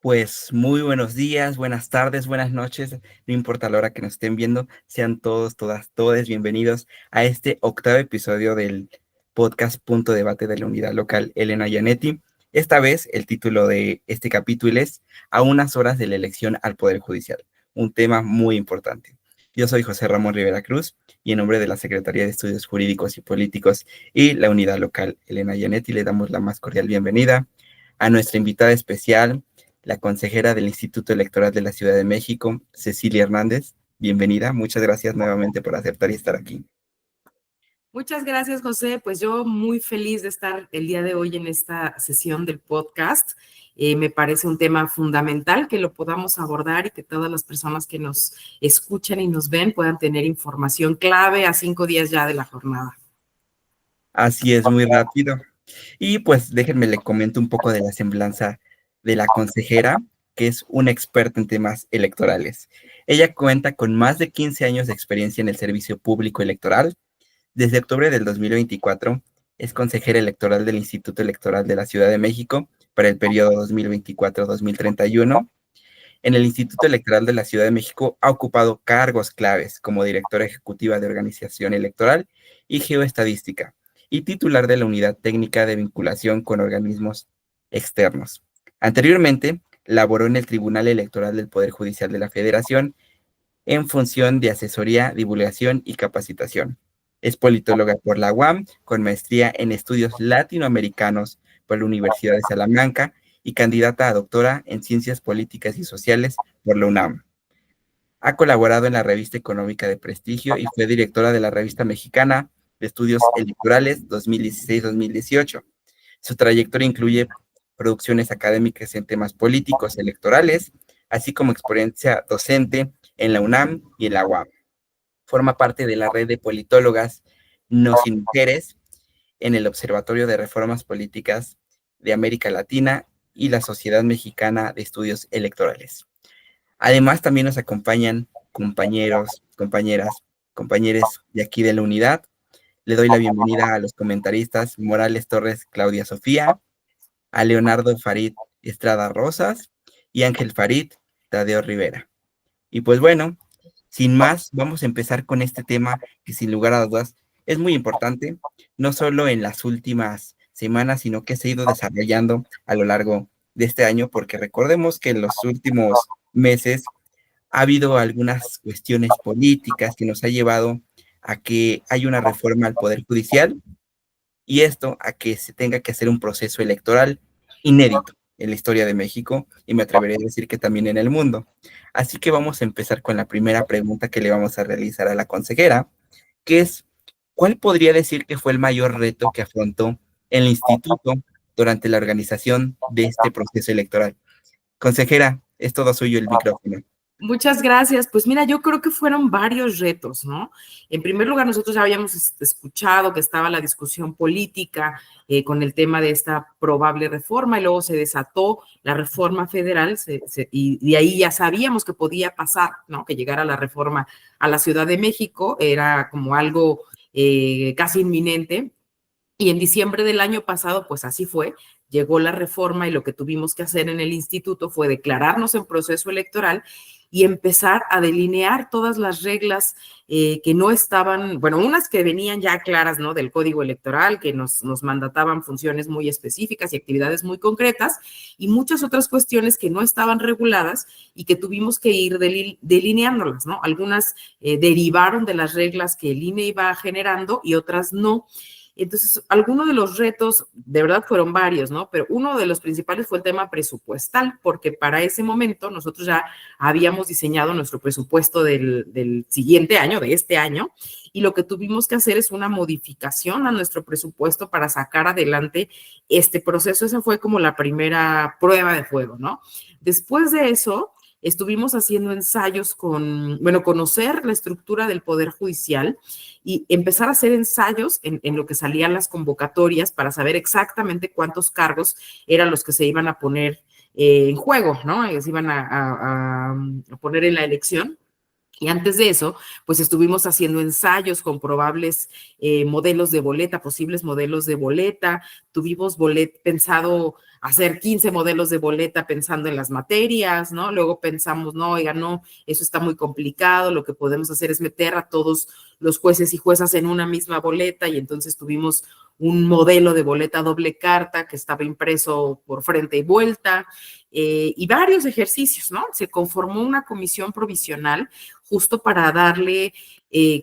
Pues muy buenos días, buenas tardes, buenas noches, no importa la hora que nos estén viendo, sean todos, todas, todes bienvenidos a este octavo episodio del podcast Punto Debate de la Unidad Local Elena Gianetti. Esta vez el título de este capítulo es A unas horas de la elección al Poder Judicial, un tema muy importante. Yo soy José Ramón Rivera Cruz y en nombre de la Secretaría de Estudios Jurídicos y Políticos y la Unidad Local Elena Gianetti le damos la más cordial bienvenida a nuestra invitada especial, la consejera del Instituto Electoral de la Ciudad de México, Cecilia Hernández. Bienvenida, muchas gracias nuevamente por aceptar y estar aquí. Muchas gracias, José. Pues yo muy feliz de estar el día de hoy en esta sesión del podcast. Me parece un tema fundamental que lo podamos abordar y que todas las personas que nos escuchan y nos ven puedan tener información clave a 5 días ya de la jornada. Así es, muy rápido. Y pues déjenme le comento un poco de la semblanza de la consejera, que es una experta en temas electorales. Ella cuenta con más de 15 años de experiencia en el servicio público electoral. Desde octubre del 2024 es consejera electoral del Instituto Electoral de la Ciudad de México para el periodo 2024-2031. En el Instituto Electoral de la Ciudad de México ha ocupado cargos claves como directora ejecutiva de organización electoral y geoestadística y titular de la Unidad Técnica de Vinculación con Organismos Externos. Anteriormente, laboró en el Tribunal Electoral del Poder Judicial de la Federación en función de asesoría, divulgación y capacitación. Es politóloga por la UAM, con maestría en estudios latinoamericanos por la Universidad de Salamanca y candidata a doctora en Ciencias Políticas y Sociales por la UNAM. Ha colaborado en la Revista Económica de Prestigio y fue directora de la Revista Mexicana de Estudios Electorales 2016-2018. Su trayectoria incluye producciones académicas en temas políticos electorales, así como experiencia docente en la UNAM y en la UAM. Forma parte de la red de politólogas No Sin Mujeres en el Observatorio de Reformas Políticas de América Latina y la Sociedad Mexicana de Estudios Electorales. Además, también nos acompañan compañeros, compañeras, compañeros de aquí de la unidad. Le doy la bienvenida a los comentaristas Morales Torres, Claudia Sofía, a Leonardo Farid Estrada Rosas y Ángel Farid Tadeo Rivera. Y pues bueno, sin más, vamos a empezar con este tema que sin lugar a dudas es muy importante, no solo en las últimas semanas, sino que se ha ido desarrollando a lo largo de este año, porque recordemos que en los últimos meses ha habido algunas cuestiones políticas que nos ha llevado a que haya una reforma al Poder Judicial y esto a que se tenga que hacer un proceso electoral inédito en la historia de México y me atrevería a decir que también en el mundo. Así que vamos a empezar con la primera pregunta que le vamos a realizar a la consejera, que es, ¿cuál podría decir que fue el mayor reto que afrontó el instituto durante la organización de este proceso electoral? Consejera, es todo suyo el micrófono. Muchas gracias. Pues mira, yo creo que fueron varios retos, ¿no? En primer lugar, nosotros ya habíamos escuchado que estaba la discusión política con el tema de esta probable reforma y luego se desató la reforma federal y de ahí ya sabíamos que podía pasar, ¿no? Que llegara la reforma a la Ciudad de México, era como algo casi inminente. Y en diciembre del año pasado, pues así fue, llegó la reforma y lo que tuvimos que hacer en el instituto fue declararnos en proceso electoral y empezar a delinear todas las reglas que no estaban, bueno, unas que venían ya claras, ¿no? Del Código Electoral, que nos mandataban funciones muy específicas y actividades muy concretas, y muchas otras cuestiones que no estaban reguladas y que tuvimos que ir delineándolas, ¿no? Algunas derivaron de las reglas que el INE iba generando y otras no. Entonces, algunos de los retos, de verdad fueron varios, ¿no? Pero uno de los principales fue el tema presupuestal, porque para ese momento nosotros ya habíamos diseñado nuestro presupuesto del siguiente año, de este año, y lo que tuvimos que hacer es una modificación a nuestro presupuesto para sacar adelante este proceso. Esa fue como la primera prueba de fuego, ¿no? Después de eso, estuvimos haciendo ensayos conocer la estructura del Poder Judicial y empezar a hacer ensayos en lo que salían las convocatorias para saber exactamente cuántos cargos eran los que se iban a poner en juego, ¿no? Se iban a poner en la elección. Y antes de eso, pues estuvimos haciendo ensayos con probables modelos de boleta, posibles modelos de boleta. Tuvimos pensado hacer 15 modelos de boleta pensando en las materias, ¿no? Luego pensamos, no, oiga, no, eso está muy complicado, lo que podemos hacer es meter a todos los jueces y juezas en una misma boleta y entonces tuvimos un modelo de boleta doble carta que estaba impreso por frente y vuelta y varios ejercicios, ¿no? Se conformó una comisión provisional justo para darle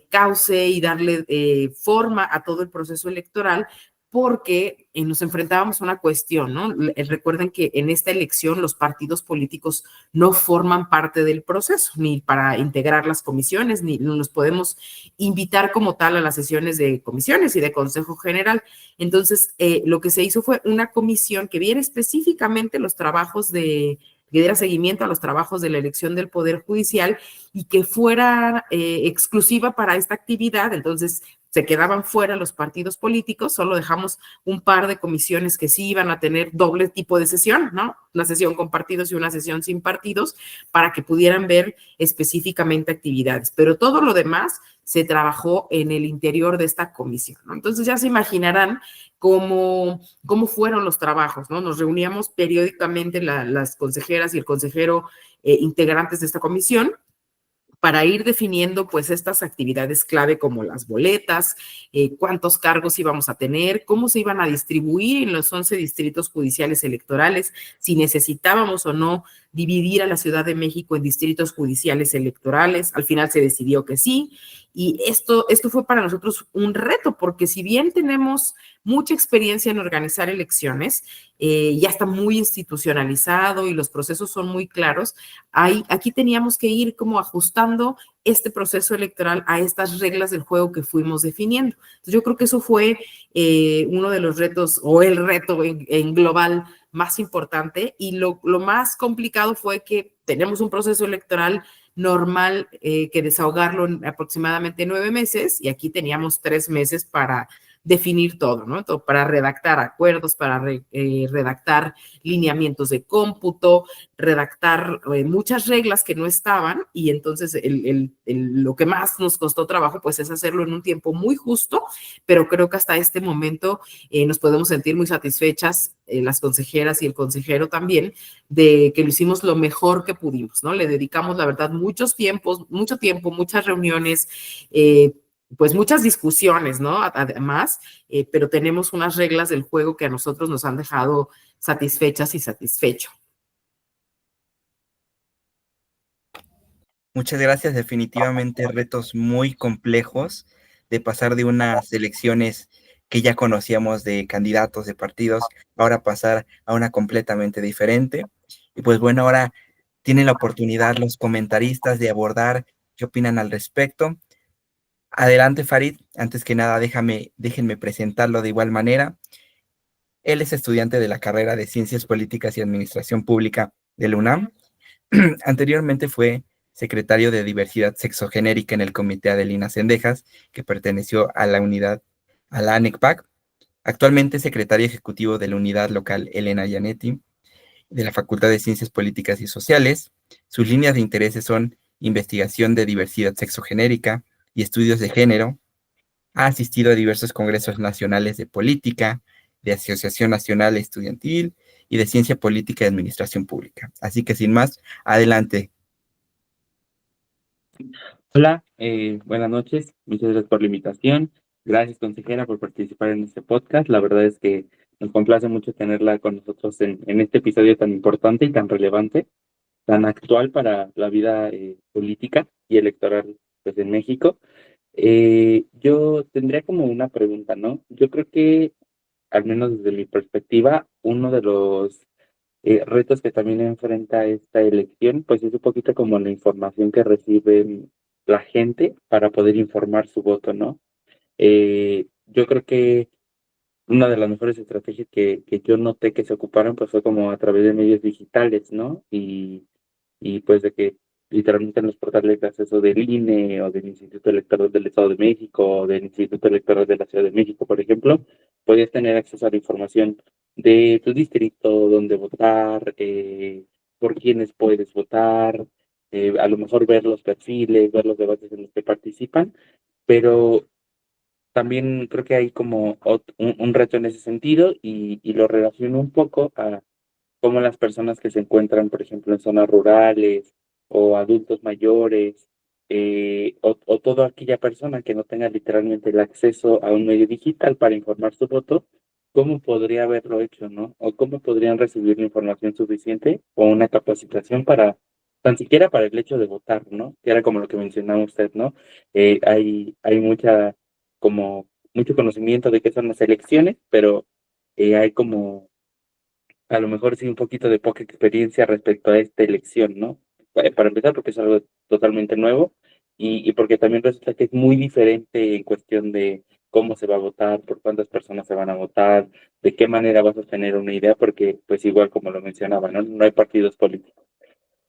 cauce y darle forma a todo el proceso electoral, porque nos enfrentábamos a una cuestión, ¿no? Recuerden que en esta elección los partidos políticos no forman parte del proceso, ni para integrar las comisiones, ni nos podemos invitar como tal a las sesiones de comisiones y de Consejo General. Entonces, lo que se hizo fue una comisión que viera específicamente los trabajos que diera seguimiento a los trabajos de la elección del Poder Judicial y que fuera exclusiva para esta actividad. Entonces, se quedaban fuera los partidos políticos, solo dejamos un par de comisiones que sí iban a tener doble tipo de sesión, ¿no? Una sesión con partidos y una sesión sin partidos, para que pudieran ver específicamente actividades. Pero todo lo demás se trabajó en el interior de esta comisión, ¿no? Entonces ya se imaginarán cómo fueron los trabajos, ¿no? Nos reuníamos periódicamente las consejeras y el consejero integrantes de esta comisión para ir definiendo pues estas actividades clave como las boletas, cuántos cargos íbamos a tener, cómo se iban a distribuir en los 11 distritos judiciales electorales, si necesitábamos o no dividir a la Ciudad de México en distritos judiciales electorales. Al final se decidió que sí. Y esto fue para nosotros un reto, porque si bien tenemos mucha experiencia en organizar elecciones, ya está muy institucionalizado y los procesos son muy claros, aquí teníamos que ir como ajustando este proceso electoral a estas reglas del juego que fuimos definiendo. Entonces, yo creo que eso fue uno de los retos o el reto en global más importante, y lo más complicado fue que tenemos un proceso electoral normal que desahogarlo en aproximadamente 9 meses, y aquí teníamos 3 meses para definir todo, ¿no? Todo, para redactar acuerdos, para redactar lineamientos de cómputo, redactar muchas reglas que no estaban, y entonces lo que más nos costó trabajo pues es hacerlo en un tiempo muy justo, pero creo que hasta este momento nos podemos sentir muy satisfechas, las consejeras y el consejero también, de que lo hicimos lo mejor que pudimos, ¿no? Le dedicamos, la verdad, mucho tiempo, muchas reuniones, pues muchas discusiones, ¿no? Además, pero tenemos unas reglas del juego que a nosotros nos han dejado satisfechas y satisfechos. Muchas gracias. Definitivamente retos muy complejos de pasar de unas elecciones que ya conocíamos de candidatos, de partidos, ahora pasar a una completamente diferente. Y pues bueno, ahora tienen la oportunidad los comentaristas de abordar qué opinan al respecto. Adelante, Farid. Antes que nada, déjenme presentarlo de igual manera. Él es estudiante de la carrera de Ciencias Políticas y Administración Pública de la UNAM. Anteriormente fue secretario de Diversidad Sexogenérica en el Comité Adelina Cendejas, que perteneció a la ANECPAC. Actualmente es secretario ejecutivo de la unidad local Elena Gianetti, de la Facultad de Ciencias Políticas y Sociales. Sus líneas de intereses son investigación de diversidad sexogenérica y estudios de género. Ha asistido a diversos congresos nacionales de política, de Asociación Nacional Estudiantil y de Ciencia Política y Administración Pública. Así que sin más, adelante. Hola, buenas noches. Muchas gracias por la invitación. Gracias, consejera, por participar en este podcast. La verdad es que nos complace mucho tenerla con nosotros en este episodio tan importante y tan relevante, tan actual para la vida política y electoral pues, en México. Yo tendría como una pregunta, ¿no? Yo creo que, al menos desde mi perspectiva, uno de los retos que también enfrenta esta elección, pues es un poquito como la información que recibe la gente para poder informar su voto, ¿no? Yo creo que una de las mejores estrategias que yo noté que se ocuparon, pues fue como a través de medios digitales, ¿no? Y pues de que literalmente en los portales de acceso del INE o del Instituto Electoral del Estado de México o del Instituto Electoral de la Ciudad de México, por ejemplo, podías tener acceso a la información de tu distrito, dónde votar, por quiénes puedes votar, a lo mejor ver los perfiles, ver los debates en los que participan, pero también creo que hay como un reto en ese sentido y lo relaciono un poco a cómo las personas que se encuentran, por ejemplo, en zonas rurales o adultos mayores, o toda aquella persona que no tenga literalmente el acceso a un medio digital para informar su voto, ¿cómo podría haberlo hecho, no? O cómo podrían recibir la información suficiente o una capacitación para, tan siquiera para el hecho de votar, ¿no? Que era como lo que mencionaba usted, ¿no? Hay como, mucho conocimiento de qué son las elecciones, pero hay como a lo mejor sí un poquito de poca experiencia respecto a esta elección, ¿no? Para empezar, porque es algo totalmente nuevo y porque también resulta que es muy diferente en cuestión de cómo se va a votar, por cuántas personas se van a votar, de qué manera vas a tener una idea, porque pues igual como lo mencionaba, ¿no? No hay partidos políticos.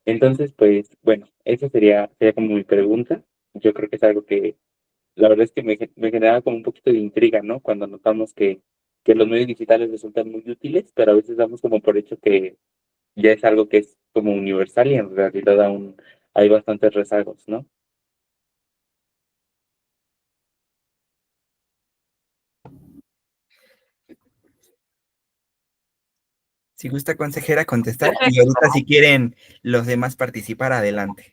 Entonces, pues bueno, esa sería como mi pregunta. Yo creo que es algo que la verdad es que me generaba como un poquito de intriga, ¿no? Cuando notamos que los medios digitales resultan muy útiles, pero a veces damos como por hecho que ya es algo que es como universal y en realidad aún hay bastantes rezagos, ¿no? Si gusta, consejera, contestar. Y ahorita, si quieren los demás participar, adelante.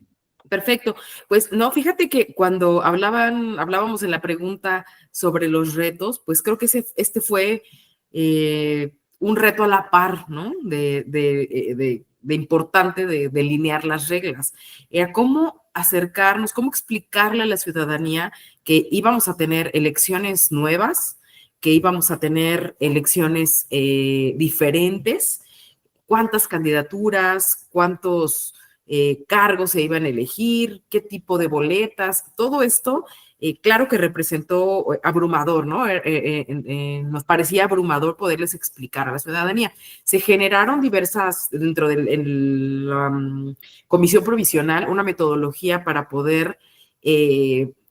Perfecto. Pues no, fíjate que cuando hablábamos en la pregunta sobre los retos, pues creo que este fue un reto a la par, ¿no? De importante de delinear las reglas. Era cómo acercarnos, cómo explicarle a la ciudadanía que íbamos a tener elecciones nuevas, que íbamos a tener elecciones diferentes, cuántas candidaturas, cuántos cargos se iban a elegir, qué tipo de boletas, todo esto, claro que representó abrumador, ¿no? Nos parecía abrumador poderles explicar a la ciudadanía. Se generaron diversas, dentro de la comisión provisional, una metodología para poder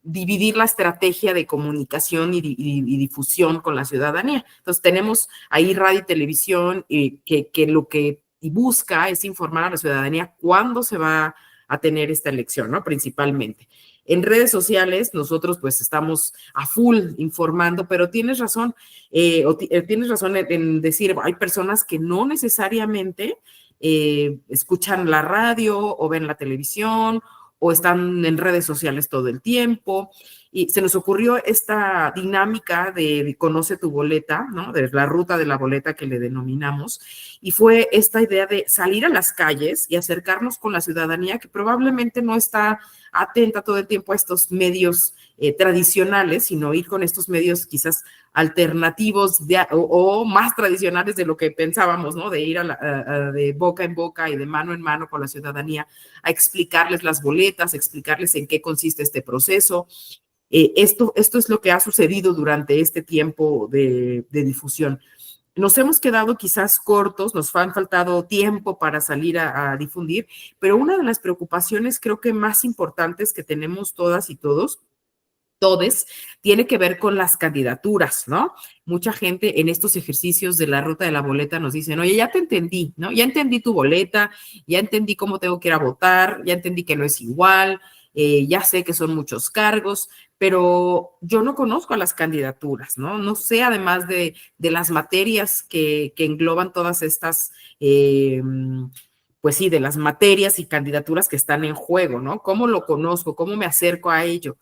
dividir la estrategia de comunicación y difusión con la ciudadanía. Entonces, tenemos ahí radio y televisión que lo que busca es informar a la ciudadanía cuándo se va a tener esta elección, ¿no? Principalmente. En redes sociales nosotros pues estamos a full informando, pero tienes razón, tienes razón en decir, hay personas que no necesariamente escuchan la radio o ven la televisión o están en redes sociales todo el tiempo. Y se nos ocurrió esta dinámica de conoce tu boleta, ¿no? De la ruta de la boleta que le denominamos, y fue esta idea de salir a las calles y acercarnos con la ciudadanía que probablemente no está atenta todo el tiempo a estos medios tradicionales, sino ir con estos medios quizás alternativos o más tradicionales de lo que pensábamos, ¿no? De ir de boca en boca y de mano en mano con la ciudadanía a explicarles las boletas, explicarles en qué consiste este proceso. Esto es lo que ha sucedido durante este tiempo de difusión. Nos hemos quedado quizás cortos, nos han faltado tiempo para salir a difundir, pero una de las preocupaciones creo que más importantes que tenemos todas y todos tiene que ver con las candidaturas, ¿no? Mucha gente en estos ejercicios de la ruta de la boleta nos dicen, oye, ya te entendí, ¿no? Ya entendí tu boleta, ya entendí cómo tengo que ir a votar, ya entendí que no es igual, ya sé que son muchos cargos, pero yo no conozco a las candidaturas, ¿no? No sé, además de las materias que engloban todas estas, pues sí, de las materias y candidaturas que están en juego, ¿no? ¿Cómo lo conozco? ¿Cómo me acerco a ello?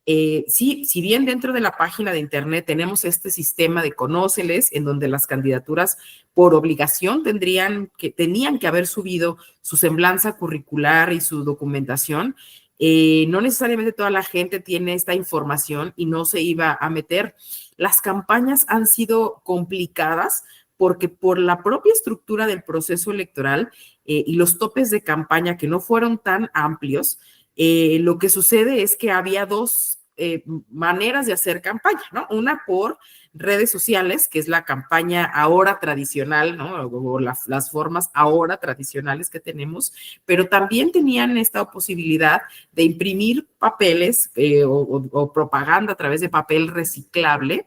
Sí, si bien dentro de la página de internet tenemos este sistema de conóceles, en donde las candidaturas por obligación tenían que haber subido su semblanza curricular y su documentación, no necesariamente toda la gente tiene esta información y no se iba a meter. Las campañas han sido complicadas porque por la propia estructura del proceso electoral y los topes de campaña que no fueron tan amplios, lo que sucede es que había dos maneras de hacer campaña, ¿no? Una por redes sociales, que es la campaña ahora tradicional, ¿no? O las formas ahora tradicionales que tenemos, pero también tenían esta posibilidad de imprimir papeles o propaganda a través de papel reciclable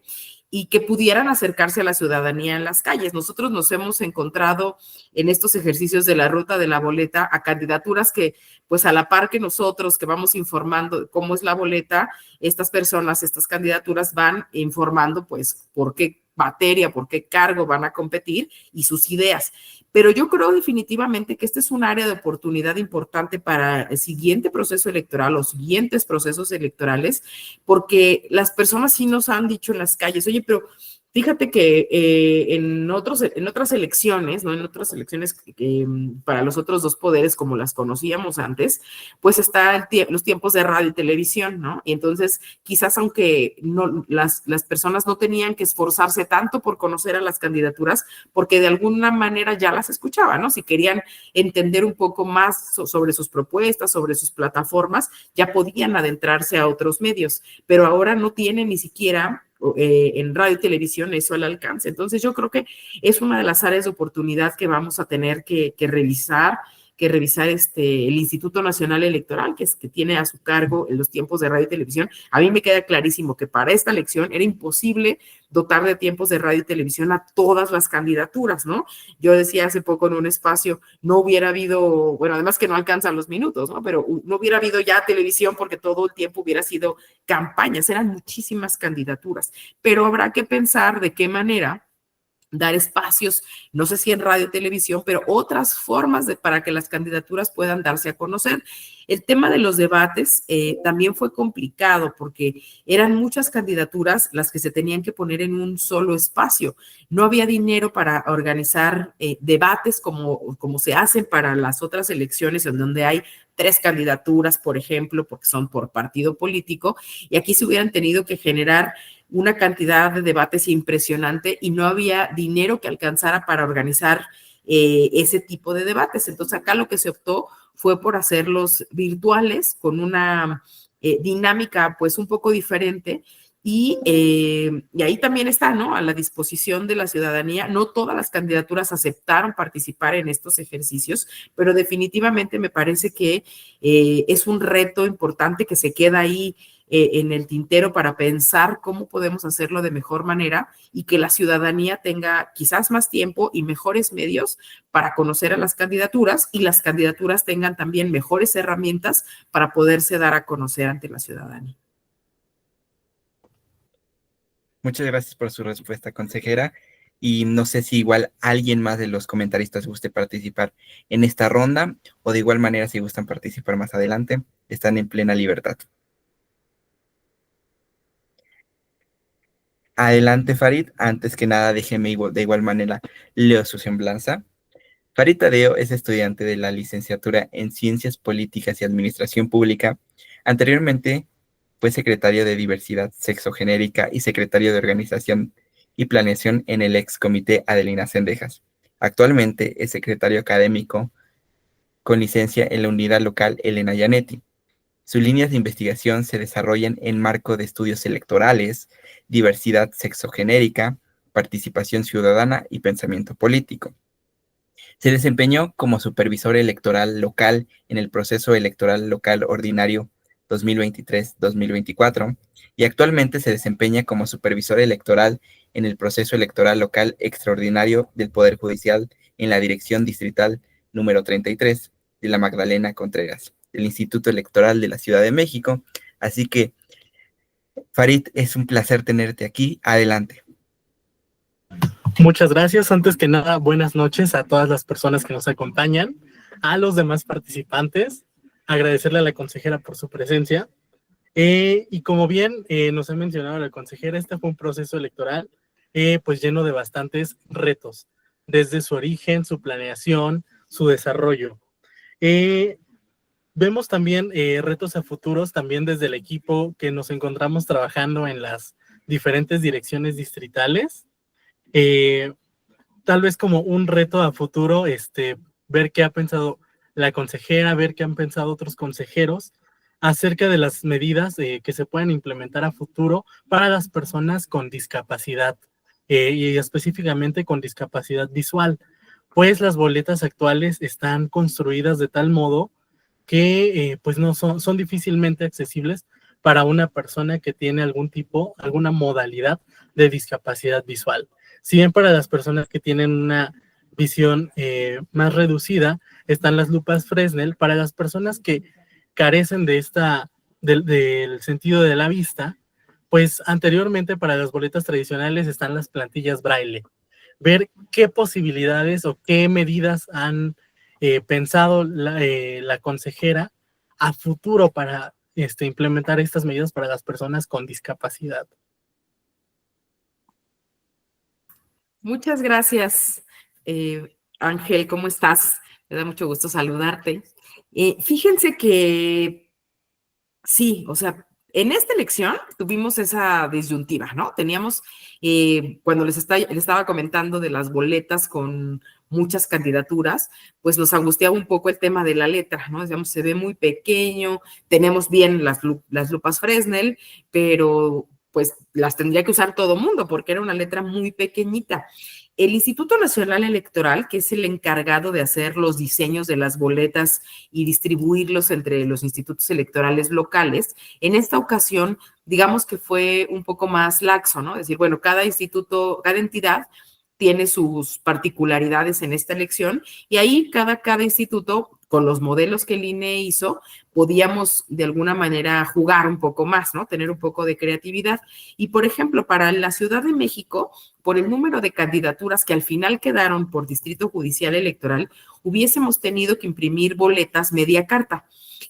y que pudieran acercarse a la ciudadanía en las calles. Nosotros nos hemos encontrado en estos ejercicios de la ruta de la boleta a candidaturas que, pues a la par que nosotros que vamos informando cómo es la boleta, estas personas, estas candidaturas van informando pues por qué materia, por qué cargo van a competir y sus ideas. Pero yo creo definitivamente que este es un área de oportunidad importante para el siguiente proceso electoral o siguientes procesos electorales, porque las personas sí nos han dicho en las calles, oye, pero fíjate que en otras elecciones, ¿no? En otras elecciones para los otros dos poderes, como las conocíamos antes, pues está los tiempos de radio y televisión, ¿no? Y entonces, quizás aunque no, las personas no tenían que esforzarse tanto por conocer a las candidaturas, porque de alguna manera ya las escuchaban, ¿no? Si querían entender un poco más sobre sus propuestas, sobre sus plataformas, ya podían adentrarse a otros medios, pero ahora no tienen ni siquiera en radio y televisión eso al alcance. Entonces yo creo que es una de las áreas de oportunidad que vamos a tener que revisar el Instituto Nacional Electoral, que tiene a su cargo en los tiempos de radio y televisión. A mí me queda clarísimo que para esta elección era imposible dotar de tiempos de radio y televisión a todas las candidaturas, ¿no? Yo decía hace poco en un espacio, no hubiera habido, bueno, además que no alcanzan los minutos, ¿no? Pero no hubiera habido ya televisión porque todo el tiempo hubiera sido campañas, eran muchísimas candidaturas, pero habrá que pensar de qué manera dar espacios, no sé si en radio y televisión, pero otras formas para que las candidaturas puedan darse a conocer. El tema de los debates también fue complicado porque eran muchas candidaturas las que se tenían que poner en un solo espacio. No había dinero para organizar debates como se hacen para las otras elecciones en donde hay 3 candidaturas, por ejemplo, porque son por partido político, y aquí se hubieran tenido que generar una cantidad de debates impresionante y no había dinero que alcanzara para organizar ese tipo de debates. Entonces acá lo que se optó fue por hacerlos virtuales con una dinámica pues un poco diferente y ahí también está, ¿no? A la disposición de la ciudadanía. No todas las candidaturas aceptaron participar en estos ejercicios, pero definitivamente me parece que es un reto importante que se queda ahí en el tintero para pensar cómo podemos hacerlo de mejor manera y que la ciudadanía tenga quizás más tiempo y mejores medios para conocer a las candidaturas y las candidaturas tengan también mejores herramientas para poderse dar a conocer ante la ciudadanía. Muchas gracias por su respuesta, consejera. Y no sé si igual alguien más de los comentaristas guste participar en esta ronda o de igual manera si gustan participar más adelante, están en plena libertad. Adelante, Farid. Antes que nada, déjeme de igual manera leo su semblanza. Farid Tadeo es estudiante de la licenciatura en Ciencias Políticas y Administración Pública. Anteriormente fue secretario de Diversidad Sexogenérica y secretario de Organización y Planeación en el ex Comité Adelina Cendejas. Actualmente es secretario académico con licencia en la Unidad Local Elena Yanetti. Sus líneas de investigación se desarrollan en marco de estudios electorales, diversidad sexogenérica, participación ciudadana y pensamiento político. Se desempeñó como supervisor electoral local en el proceso electoral local ordinario 2023-2024 y actualmente se desempeña como supervisor electoral en el proceso electoral local extraordinario del Poder Judicial en la Dirección Distrital número 33 de la Magdalena Contreras, del Instituto Electoral de la Ciudad de México. Así que, Farid, es un placer tenerte aquí. Adelante. Muchas gracias. Antes que nada, buenas noches a todas las personas que nos acompañan, a los demás participantes, agradecerle a la consejera por su presencia. Y como bien nos ha mencionado la consejera, este fue un proceso electoral pues lleno de bastantes retos, desde su origen, su planeación, su desarrollo. Vemos también retos a futuros, también desde el equipo que nos encontramos trabajando en las diferentes direcciones distritales. Tal vez como un reto a futuro, ver qué ha pensado la consejera, ver qué han pensado otros consejeros acerca de las medidas que se pueden implementar a futuro para las personas con discapacidad y específicamente con discapacidad visual, pues las boletas actuales están construidas de tal modo que pues no son difícilmente accesibles para una persona que tiene algún tipo, alguna modalidad de discapacidad visual. Si bien para las personas que tienen una visión más reducida están las lupas Fresnel, para las personas que carecen de del sentido de la vista, pues anteriormente para las boletas tradicionales están las plantillas Braille. Ver qué posibilidades o qué medidas han pensado la consejera a futuro para implementar estas medidas para las personas con discapacidad. Muchas gracias, Ángel, ¿cómo estás? Me da mucho gusto saludarte. Fíjense que sí, o sea, en esta elección tuvimos esa disyuntiva, ¿no? Teníamos, cuando les estaba comentando de las boletas con muchas candidaturas, pues nos angustiaba un poco el tema de la letra, ¿no? Decíamos, se ve muy pequeño, tenemos bien las lupas Fresnel, pero pues las tendría que usar todo mundo porque era una letra muy pequeñita. El Instituto Nacional Electoral, que es el encargado de hacer los diseños de las boletas y distribuirlos entre los institutos electorales locales, en esta ocasión, digamos que fue un poco más laxo, ¿no? Es decir, bueno, cada instituto, cada entidad tiene sus particularidades en esta elección y ahí cada instituto, con los modelos que el INE hizo, podíamos de alguna manera jugar un poco más, ¿no? Tener un poco de creatividad. Y, por ejemplo, para la Ciudad de México, por el número de candidaturas que al final quedaron por Distrito Judicial Electoral, hubiésemos tenido que imprimir boletas media carta.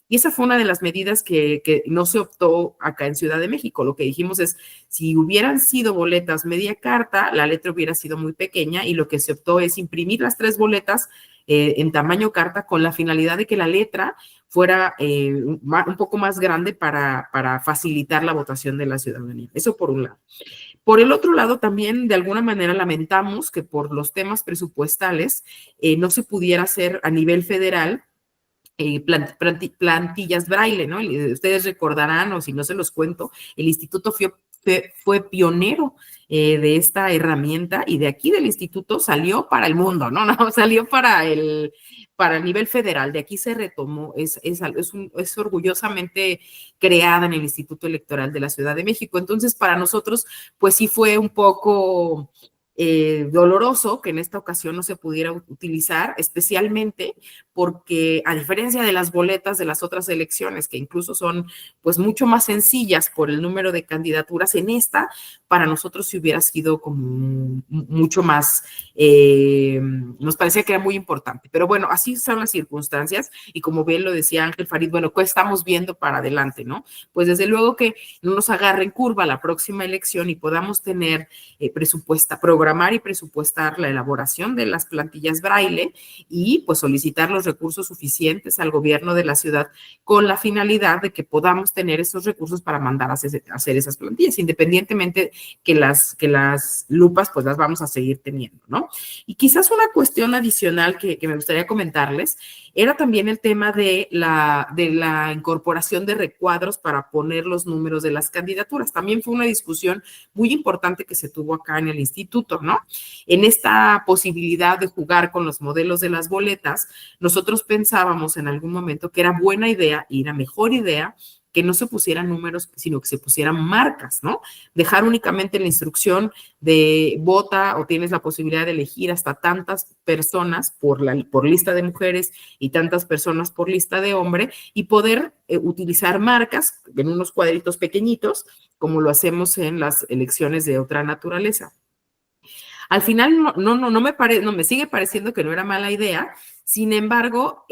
Y esa fue una de las medidas que no se optó acá en Ciudad de México. Lo que dijimos es, si hubieran sido boletas media carta, la letra hubiera sido muy pequeña y lo que se optó es imprimir las 3 boletas en tamaño carta con la finalidad de que la letra fuera un poco más grande para facilitar la votación de la ciudadanía. Eso por un lado. Por el otro lado, también de alguna manera lamentamos que por los temas presupuestales no se pudiera hacer a nivel federal plantillas Braille, ¿no? Ustedes recordarán, o si no se los cuento, el instituto fue pionero de esta herramienta y de aquí del instituto salió para el mundo, ¿no? No, salió para el nivel federal, de aquí se retomó, es orgullosamente creada en el Instituto Electoral de la Ciudad de México. Entonces, para nosotros, pues sí fue un poco doloroso que en esta ocasión no se pudiera utilizar, especialmente porque a diferencia de las boletas de las otras elecciones, que incluso son pues mucho más sencillas por el número de candidaturas, en esta para nosotros sí hubiera sido como mucho más, nos parecía que era muy importante, pero bueno, así son las circunstancias y como bien lo decía Ángel Farid, bueno, ¿qué estamos viendo para adelante, no? Pues desde luego que no nos agarre en curva la próxima elección y podamos tener programar y presupuestar la elaboración de las plantillas Braille y pues solicitar los recursos suficientes al gobierno de la ciudad con la finalidad de que podamos tener esos recursos para mandar a hacer esas plantillas, independientemente que las lupas pues las vamos a seguir teniendo, ¿no? Y quizás una cuestión adicional que me gustaría comentarles era también el tema de la incorporación de recuadros para poner los números de las candidaturas. También fue una discusión muy importante que se tuvo acá en el instituto, ¿no? En esta posibilidad de jugar con los modelos de las boletas, nosotros pensábamos en algún momento que era buena idea y era mejor idea que no se pusieran números, sino que se pusieran marcas, ¿no? Dejar únicamente la instrucción de vota o tienes la posibilidad de elegir hasta tantas personas por lista de mujeres y tantas personas por lista de hombre y poder utilizar marcas en unos cuadritos pequeñitos, como lo hacemos en las elecciones de otra naturaleza. Al final no me sigue pareciendo que no era mala idea. Sin embargo,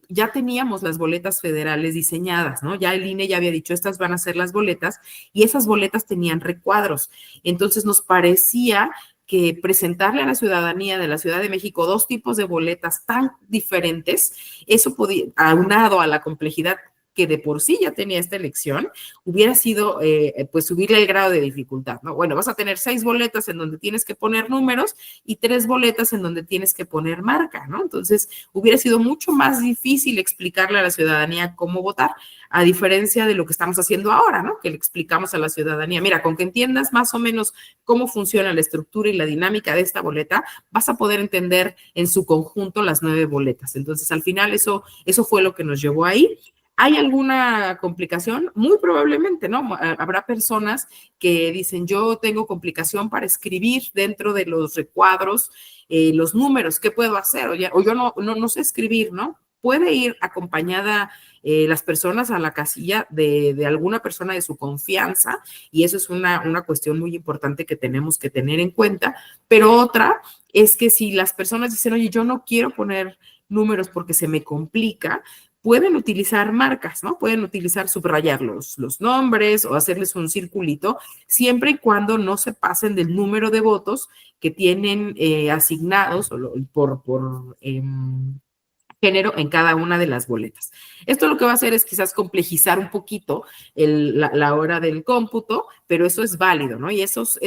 ya teníamos las boletas federales diseñadas, ¿no? Ya el INE ya había dicho, estas van a ser las boletas, y esas boletas tenían recuadros. Entonces nos parecía que presentarle a la ciudadanía de la Ciudad de México 2 tipos de boletas tan diferentes, eso podía, aunado a la complejidad que de por sí ya tenía esta elección, hubiera sido pues subirle el grado de dificultad, ¿no? Bueno, vas a tener 6 boletas en donde tienes que poner números y 3 boletas en donde tienes que poner marca, ¿no? Entonces, hubiera sido mucho más difícil explicarle a la ciudadanía cómo votar, a diferencia de lo que estamos haciendo ahora, ¿no? Que le explicamos a la ciudadanía, mira, con que entiendas más o menos cómo funciona la estructura y la dinámica de esta boleta, vas a poder entender en su conjunto las 9 boletas. Entonces, al final, eso fue lo que nos llevó ahí. ¿Hay alguna complicación? Muy probablemente, ¿no? Habrá personas que dicen, yo tengo complicación para escribir dentro de los recuadros los números, ¿qué puedo hacer? O yo no sé escribir, ¿no? Puede ir acompañada las personas a la casilla de alguna persona de su confianza, y eso es una cuestión muy importante que tenemos que tener en cuenta. Pero otra es que si las personas dicen, oye, yo no quiero poner números porque se me complica, pueden utilizar marcas, ¿no? Pueden utilizar, subrayar los nombres o hacerles un circulito, siempre y cuando no se pasen del número de votos que tienen asignados por género en cada una de las boletas. Esto lo que va a hacer es quizás complejizar un poquito la hora del cómputo, pero eso es válido, ¿no? Y esos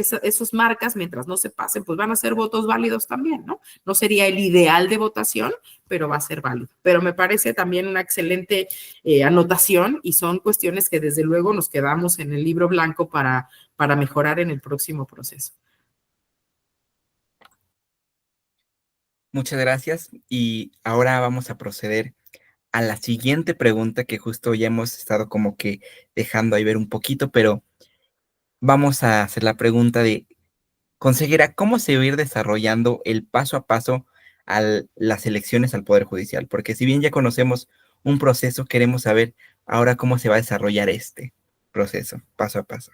marcas, mientras no se pasen, pues van a ser votos válidos también, ¿no? No sería el ideal de votación, pero va a ser válido. Pero me parece también una excelente anotación, y son cuestiones que desde luego nos quedamos en el libro blanco para mejorar en el próximo proceso. Muchas gracias. Y ahora vamos a proceder a la siguiente pregunta que justo ya hemos estado como que dejando ahí ver un poquito, pero vamos a hacer la pregunta de, consejera, ¿cómo se va a ir desarrollando el paso a paso a las elecciones al Poder Judicial? Porque si bien ya conocemos un proceso, queremos saber ahora cómo se va a desarrollar este proceso, paso a paso.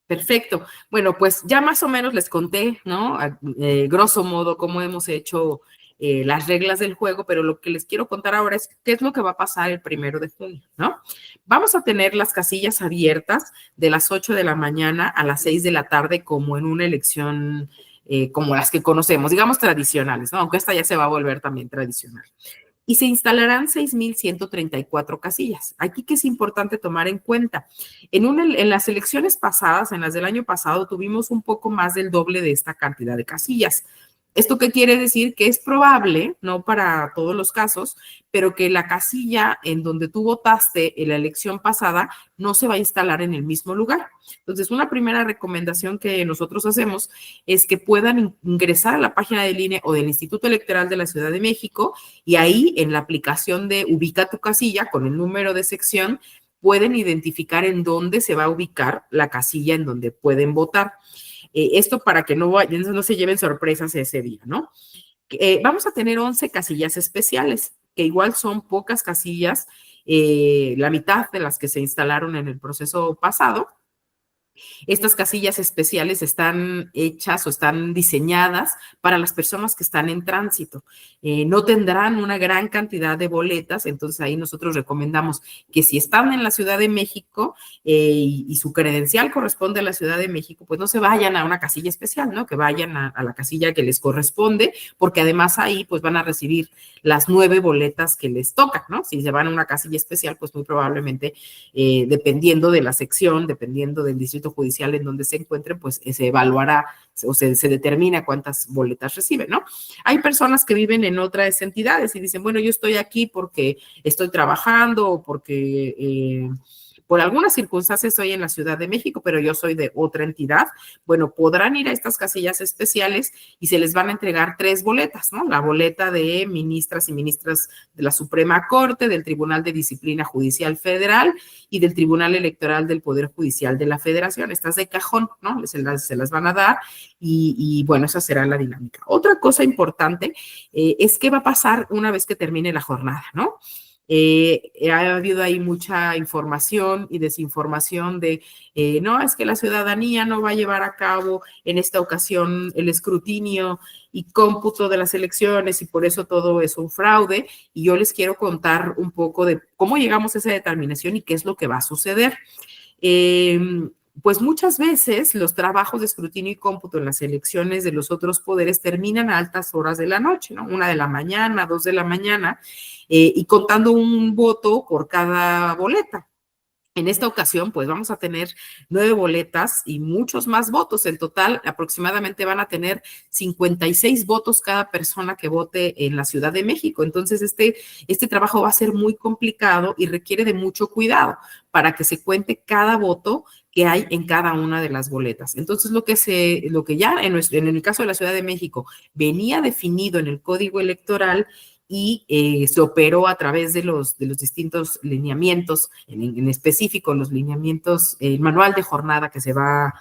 Perfecto. Bueno, pues ya más o menos les conté, ¿no? Grosso modo, cómo hemos hecho las reglas del juego, pero lo que les quiero contar ahora es qué es lo que va a pasar el 1 de junio, ¿no? Vamos a tener las casillas abiertas de las 8 de la mañana a las 6 de la tarde, como en una elección como las que conocemos, digamos tradicionales, ¿no? Aunque esta ya se va a volver también tradicional. Y se instalarán 6,134 casillas. Aquí que es importante tomar en cuenta. En las elecciones pasadas, en las del año pasado, tuvimos un poco más del doble de esta cantidad de casillas. ¿Esto qué quiere decir? Que es probable, no para todos los casos, pero que la casilla en donde tú votaste en la elección pasada no se va a instalar en el mismo lugar. Entonces, una primera recomendación que nosotros hacemos es que puedan ingresar a la página del INE o del Instituto Electoral de la Ciudad de México, y ahí en la aplicación de Ubica tu casilla con el número de sección, pueden identificar en dónde se va a ubicar la casilla en donde pueden votar. Esto para que no se lleven sorpresas ese día, ¿no? Vamos a tener 11 casillas especiales, que igual son pocas casillas, la mitad de las que se instalaron en el proceso pasado. Estas casillas especiales están hechas o están diseñadas para las personas que están en tránsito. No tendrán una gran cantidad de boletas, entonces ahí nosotros recomendamos que si están en la Ciudad de México y su credencial corresponde a la Ciudad de México, pues no se vayan a una casilla especial, ¿no? Que vayan a la casilla que les corresponde, porque además ahí pues van a recibir las 9 boletas que les tocan, ¿no? Si se van a una casilla especial, pues muy probablemente, dependiendo de la sección, dependiendo del distrito judicial en donde se encuentren, pues se evaluará o se determina cuántas boletas reciben, ¿no? Hay personas que viven en otras entidades y dicen, bueno, yo estoy aquí porque estoy trabajando o porque por algunas circunstancias estoy en la Ciudad de México, pero yo soy de otra entidad. Bueno, podrán ir a estas casillas especiales y se les van a entregar 3 boletas, ¿no? La boleta de ministras y ministras de la Suprema Corte, del Tribunal de Disciplina Judicial Federal y del Tribunal Electoral del Poder Judicial de la Federación. Estas de cajón, ¿no? Se las van a dar y bueno, esa será la dinámica. Otra cosa importante es qué va a pasar una vez que termine la jornada, ¿no? Ha habido ahí mucha información y desinformación de, no, es que la ciudadanía no va a llevar a cabo en esta ocasión el escrutinio y cómputo de las elecciones y por eso todo es un fraude. Y yo les quiero contar un poco de cómo llegamos a esa determinación y qué es lo que va a suceder. Pues muchas veces los trabajos de escrutinio y cómputo en las elecciones de los otros poderes terminan a altas horas de la noche, ¿no? 1 de la mañana, 2 de la mañana, y contando un voto por cada boleta. En esta ocasión, pues vamos a tener 9 boletas y muchos más votos. En total, aproximadamente van a tener 56 votos cada persona que vote en la Ciudad de México. Entonces, este trabajo va a ser muy complicado y requiere de mucho cuidado para que se cuente cada voto que hay en cada una de las boletas. Entonces, lo que ya en el caso de la Ciudad de México venía definido en el Código Electoral y se operó a través de los distintos lineamientos, en específico los lineamientos, el manual de jornada que se va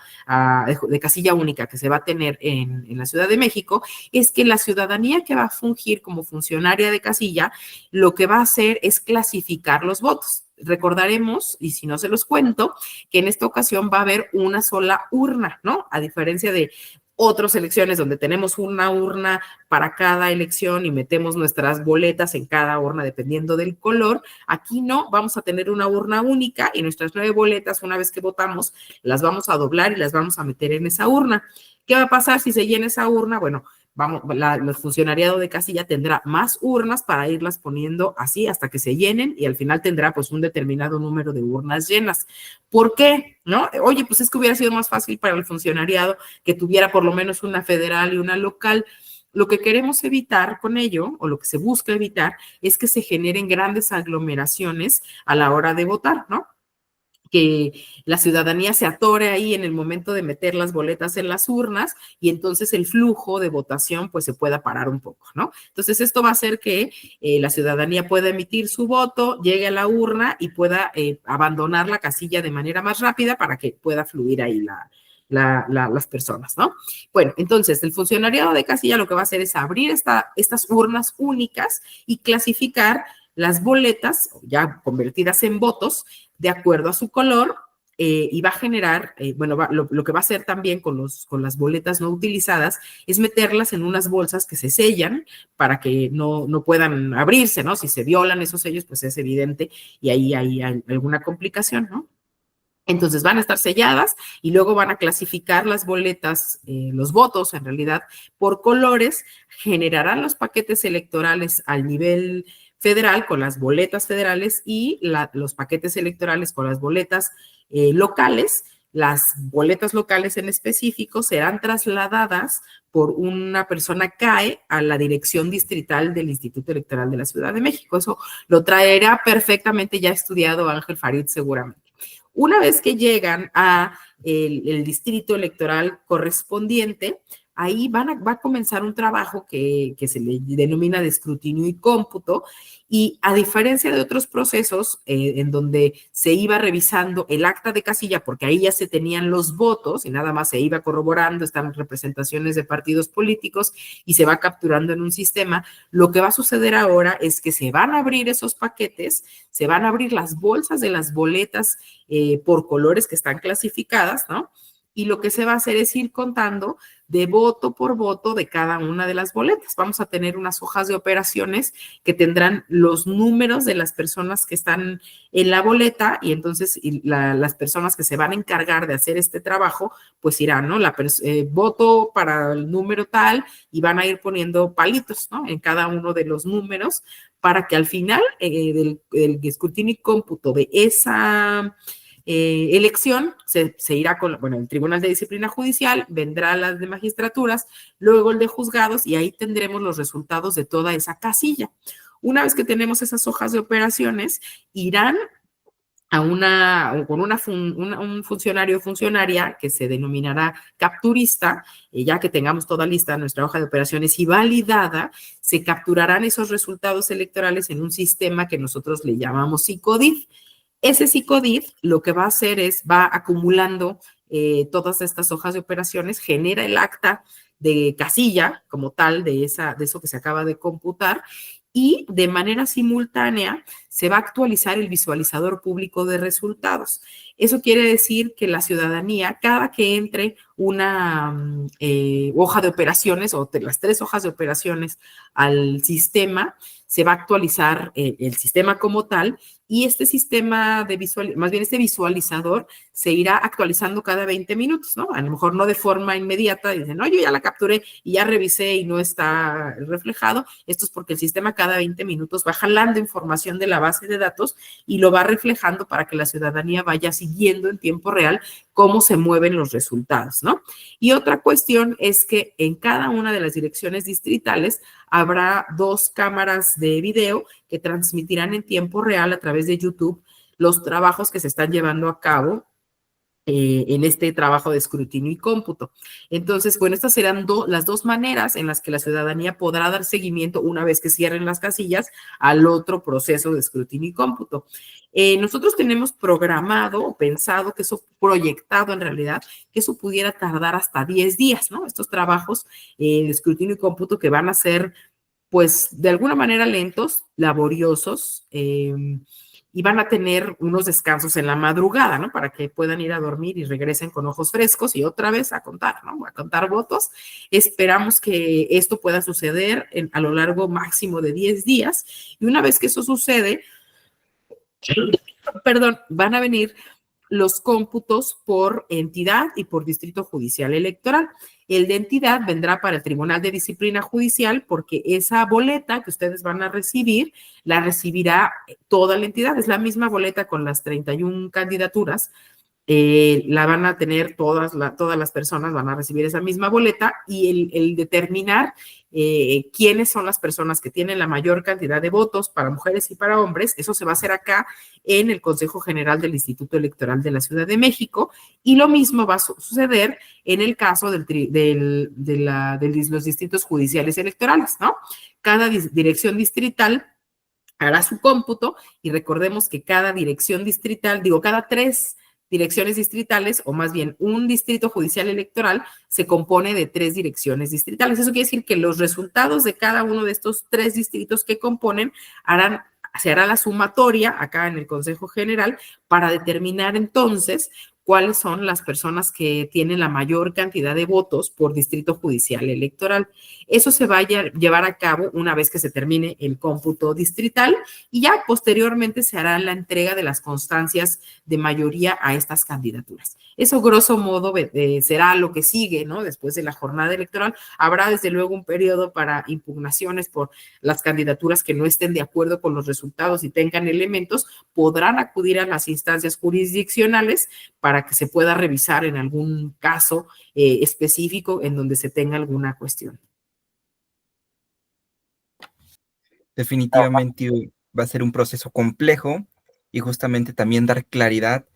de casilla única que se va a tener en la Ciudad de México, es que la ciudadanía que va a fungir como funcionaria de casilla, lo que va a hacer es clasificar los votos. Recordaremos, y si no se los cuento, que en esta ocasión va a haber una sola urna, ¿no? A diferencia de otras elecciones donde tenemos una urna para cada elección y metemos nuestras boletas en cada urna dependiendo del color. Aquí no, vamos a tener una urna única y nuestras 9 boletas, una vez que votamos, las vamos a doblar y las vamos a meter en esa urna. ¿Qué va a pasar si se llena esa urna? Bueno, el funcionariado de casilla tendrá más urnas para irlas poniendo así hasta que se llenen y al final tendrá pues un determinado número de urnas llenas. ¿Por qué? ¿No? Oye, pues es que hubiera sido más fácil para el funcionariado que tuviera por lo menos una federal y una local. Lo que queremos evitar con ello, o lo que se busca evitar, es que se generen grandes aglomeraciones a la hora de votar, ¿no? Que la ciudadanía se atore ahí en el momento de meter las boletas en las urnas y entonces el flujo de votación pues se pueda parar un poco, ¿no? Entonces esto va a hacer que la ciudadanía pueda emitir su voto, llegue a la urna y pueda abandonar la casilla de manera más rápida para que pueda fluir ahí las personas, ¿no? Bueno, entonces el funcionariado de casilla lo que va a hacer es abrir estas urnas únicas y clasificar las boletas ya convertidas en votos de acuerdo a su color y va a generar, lo que va a hacer también con las boletas no utilizadas es meterlas en unas bolsas que se sellan para que no puedan abrirse, ¿no? Si se violan esos sellos, pues es evidente y ahí hay alguna complicación, ¿no? Entonces van a estar selladas y luego van a clasificar las boletas, los votos en realidad, por colores, generarán los paquetes electorales al nivel federal con las boletas federales y los paquetes electorales con las boletas locales. Las boletas locales en específico serán trasladadas por una persona CAE a la dirección distrital del Instituto Electoral de la Ciudad de México. Eso lo traerá perfectamente ya estudiado Ángel Farid seguramente. Una vez que llegan a el distrito electoral correspondiente, ahí va a comenzar un trabajo que se le denomina de escrutinio y cómputo, y a diferencia de otros procesos en donde se iba revisando el acta de casilla, porque ahí ya se tenían los votos y nada más se iba corroborando, están representaciones de partidos políticos y se va capturando en un sistema, lo que va a suceder ahora es que se van a abrir esos paquetes, se van a abrir las bolsas de las boletas por colores que están clasificadas, ¿no? Y lo que se va a hacer es ir contando de voto por voto de cada una de las boletas. Vamos a tener unas hojas de operaciones que tendrán los números de las personas que están en la boleta y entonces las personas que se van a encargar de hacer este trabajo, pues irán, ¿no? Voto para el número tal y van a ir poniendo palitos, ¿no? En cada uno de los números para que al final del escrutinio y cómputo de esa elección se irá con, el Tribunal de Disciplina Judicial, vendrá las de magistraturas, luego el de juzgados y ahí tendremos los resultados de toda esa casilla. Una vez que tenemos esas hojas de operaciones, irán a un funcionario o funcionaria que se denominará capturista, ya que tengamos toda lista nuestra hoja de operaciones y validada, se capturarán esos resultados electorales en un sistema que nosotros le llamamos SICODIF. Ese SICODIF lo que va a hacer es, va acumulando todas estas hojas de operaciones, genera el acta de casilla como tal de eso que se acaba de computar y de manera simultánea se va a actualizar el visualizador público de resultados. Eso quiere decir que la ciudadanía, cada que entre una hoja de operaciones o las 3 hojas de operaciones al sistema, se va a actualizar el sistema como tal y este sistema este visualizador se irá actualizando cada 20 minutos, ¿no? A lo mejor no de forma inmediata, dicen, no, yo ya la capturé y ya revisé y no está reflejado. Esto es porque el sistema cada 20 minutos va jalando información de la base de datos y lo va reflejando para que la ciudadanía vaya siguiendo en tiempo real cómo se mueven los resultados, ¿no? Y otra cuestión es que en cada una de las direcciones distritales habrá 2 cámaras de video que transmitirán en tiempo real a través de YouTube los trabajos que se están llevando a cabo en este trabajo de escrutinio y cómputo. Entonces, bueno, estas serán las dos maneras en las que la ciudadanía podrá dar seguimiento una vez que cierren las casillas al otro proceso de escrutinio y cómputo. Nosotros tenemos programado o pensado que eso, proyectado en realidad, que eso pudiera tardar hasta 10 días, ¿no? Estos trabajos de escrutinio y cómputo que van a ser, pues, de alguna manera lentos, laboriosos, y van a tener unos descansos en la madrugada, ¿no? Para que puedan ir a dormir y regresen con ojos frescos y otra vez a contar, ¿no? A contar votos. Esperamos que esto pueda suceder a lo largo máximo de 10 días y una vez que eso sucede, perdón, van a venir los cómputos por entidad y por distrito judicial electoral. El de entidad vendrá para el Tribunal de Disciplina Judicial porque esa boleta que ustedes van a recibir, la recibirá toda la entidad. Es la misma boleta con las 31 candidaturas. La van a tener todas las personas, van a recibir esa misma boleta y el determinar quiénes son las personas que tienen la mayor cantidad de votos para mujeres y para hombres, eso se va a hacer acá en el Consejo General del Instituto Electoral de la Ciudad de México y lo mismo va a suceder en el caso de los distritos judiciales electorales, ¿no? Cada dirección distrital hará su cómputo y recordemos que cada dirección distrital, cada 3 direcciones distritales, o más bien un distrito judicial electoral, se compone de 3 direcciones distritales. Eso quiere decir que los resultados de cada uno de estos 3 distritos que componen se hará la sumatoria acá en el Consejo General para determinar entonces cuáles son las personas que tienen la mayor cantidad de votos por distrito judicial electoral. Eso se va a llevar a cabo una vez que se termine el cómputo distrital y ya posteriormente se hará la entrega de las constancias de mayoría a estas candidaturas. Eso, grosso modo, será lo que sigue, ¿no? Después de la jornada electoral, habrá desde luego un periodo para impugnaciones por las candidaturas que no estén de acuerdo con los resultados y tengan elementos, podrán acudir a las instancias jurisdiccionales para que se pueda revisar en algún caso específico en donde se tenga alguna cuestión. Definitivamente va a ser un proceso complejo y justamente también dar claridad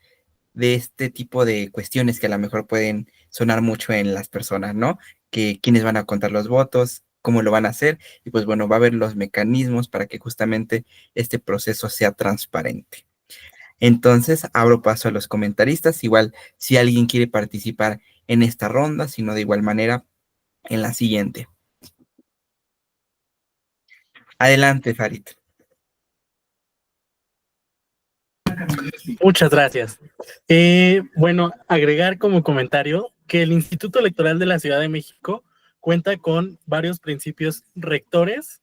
de este tipo de cuestiones que a lo mejor pueden sonar mucho en las personas, ¿no? Que quiénes van a contar los votos, cómo lo van a hacer, y pues bueno, va a haber los mecanismos para que justamente este proceso sea transparente. Entonces, abro paso a los comentaristas, igual si alguien quiere participar en esta ronda, sino de igual manera en la siguiente. Adelante, Farid. Muchas gracias. Bueno, agregar como comentario que el Instituto Electoral de la Ciudad de México cuenta con varios principios rectores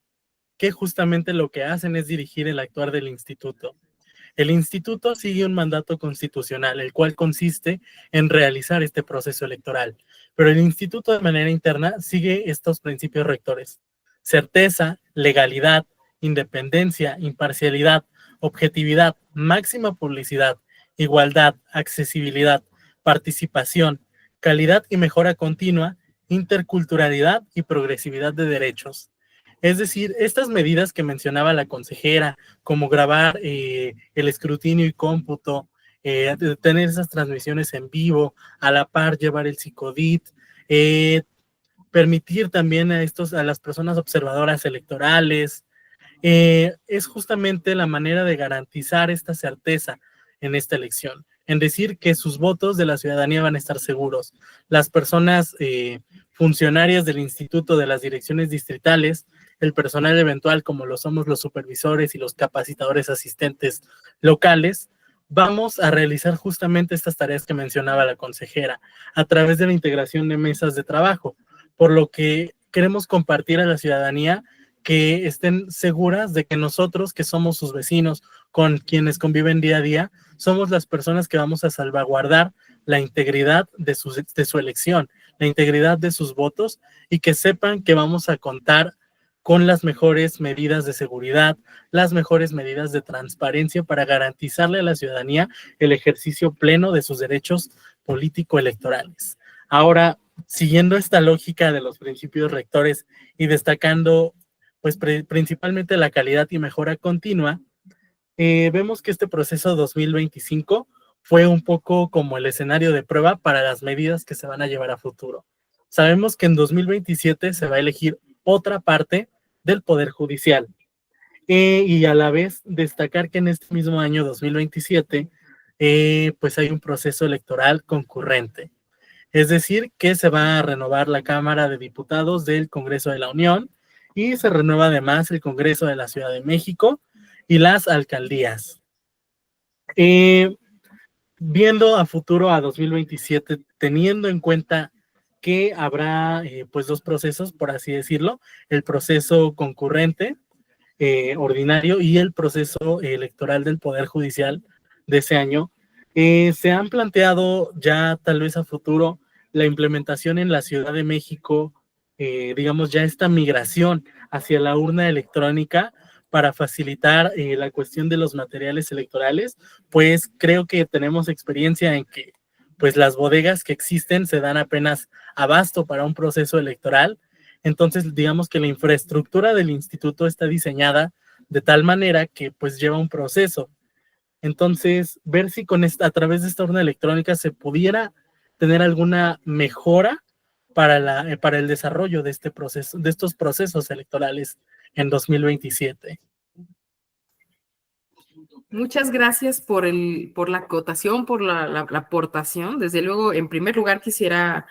que justamente lo que hacen es dirigir el actuar del instituto. El instituto sigue un mandato constitucional, el cual consiste en realizar este proceso electoral, pero el instituto de manera interna sigue estos principios rectores: certeza, legalidad, independencia, imparcialidad, objetividad, máxima publicidad, igualdad, accesibilidad, participación, calidad y mejora continua, interculturalidad y progresividad de derechos. Es decir, estas medidas que mencionaba la consejera, como grabar el escrutinio y cómputo, tener esas transmisiones en vivo, a la par llevar el psicodit, permitir también a las personas observadoras electorales, es justamente la manera de garantizar esta certeza en esta elección, en decir que sus votos de la ciudadanía van a estar seguros. Las personas funcionarias del instituto, de las direcciones distritales, el personal eventual como lo somos los supervisores y los capacitadores asistentes locales, vamos a realizar justamente estas tareas que mencionaba la consejera a través de la integración de mesas de trabajo, por lo que queremos compartir a la ciudadanía que estén seguras de que nosotros, que somos sus vecinos, con quienes conviven día a día, somos las personas que vamos a salvaguardar la integridad de su elección, la integridad de sus votos, y que sepan que vamos a contar con las mejores medidas de seguridad, las mejores medidas de transparencia para garantizarle a la ciudadanía el ejercicio pleno de sus derechos político-electorales. Ahora, siguiendo esta lógica de los principios rectores y destacando pues principalmente la calidad y mejora continua, vemos que este proceso 2025 fue un poco como el escenario de prueba para las medidas que se van a llevar a futuro. Sabemos que en 2027 se va a elegir otra parte del Poder Judicial. Y a la vez destacar que en este mismo año 2027 pues hay un proceso electoral concurrente. Es decir, que se va a renovar la Cámara de Diputados del Congreso de la Unión y se renueva además el Congreso de la Ciudad de México y las alcaldías. Viendo a futuro a 2027, teniendo en cuenta que habrá pues dos procesos, por así decirlo, el proceso concurrente ordinario y el proceso electoral del Poder Judicial de ese año, se han planteado ya tal vez a futuro la implementación en la Ciudad de México, digamos ya esta migración hacia la urna electrónica para facilitar la cuestión de los materiales electorales, pues creo que tenemos experiencia en que pues las bodegas que existen se dan apenas abasto para un proceso electoral. Entonces, digamos que la infraestructura del instituto está diseñada de tal manera que pues lleva un proceso. Entonces, ver si a través de esta urna electrónica se pudiera tener alguna mejora para el desarrollo de este proceso, de estos procesos electorales en 2027. Muchas gracias por la acotación, por la aportación. Desde luego, en primer lugar, quisiera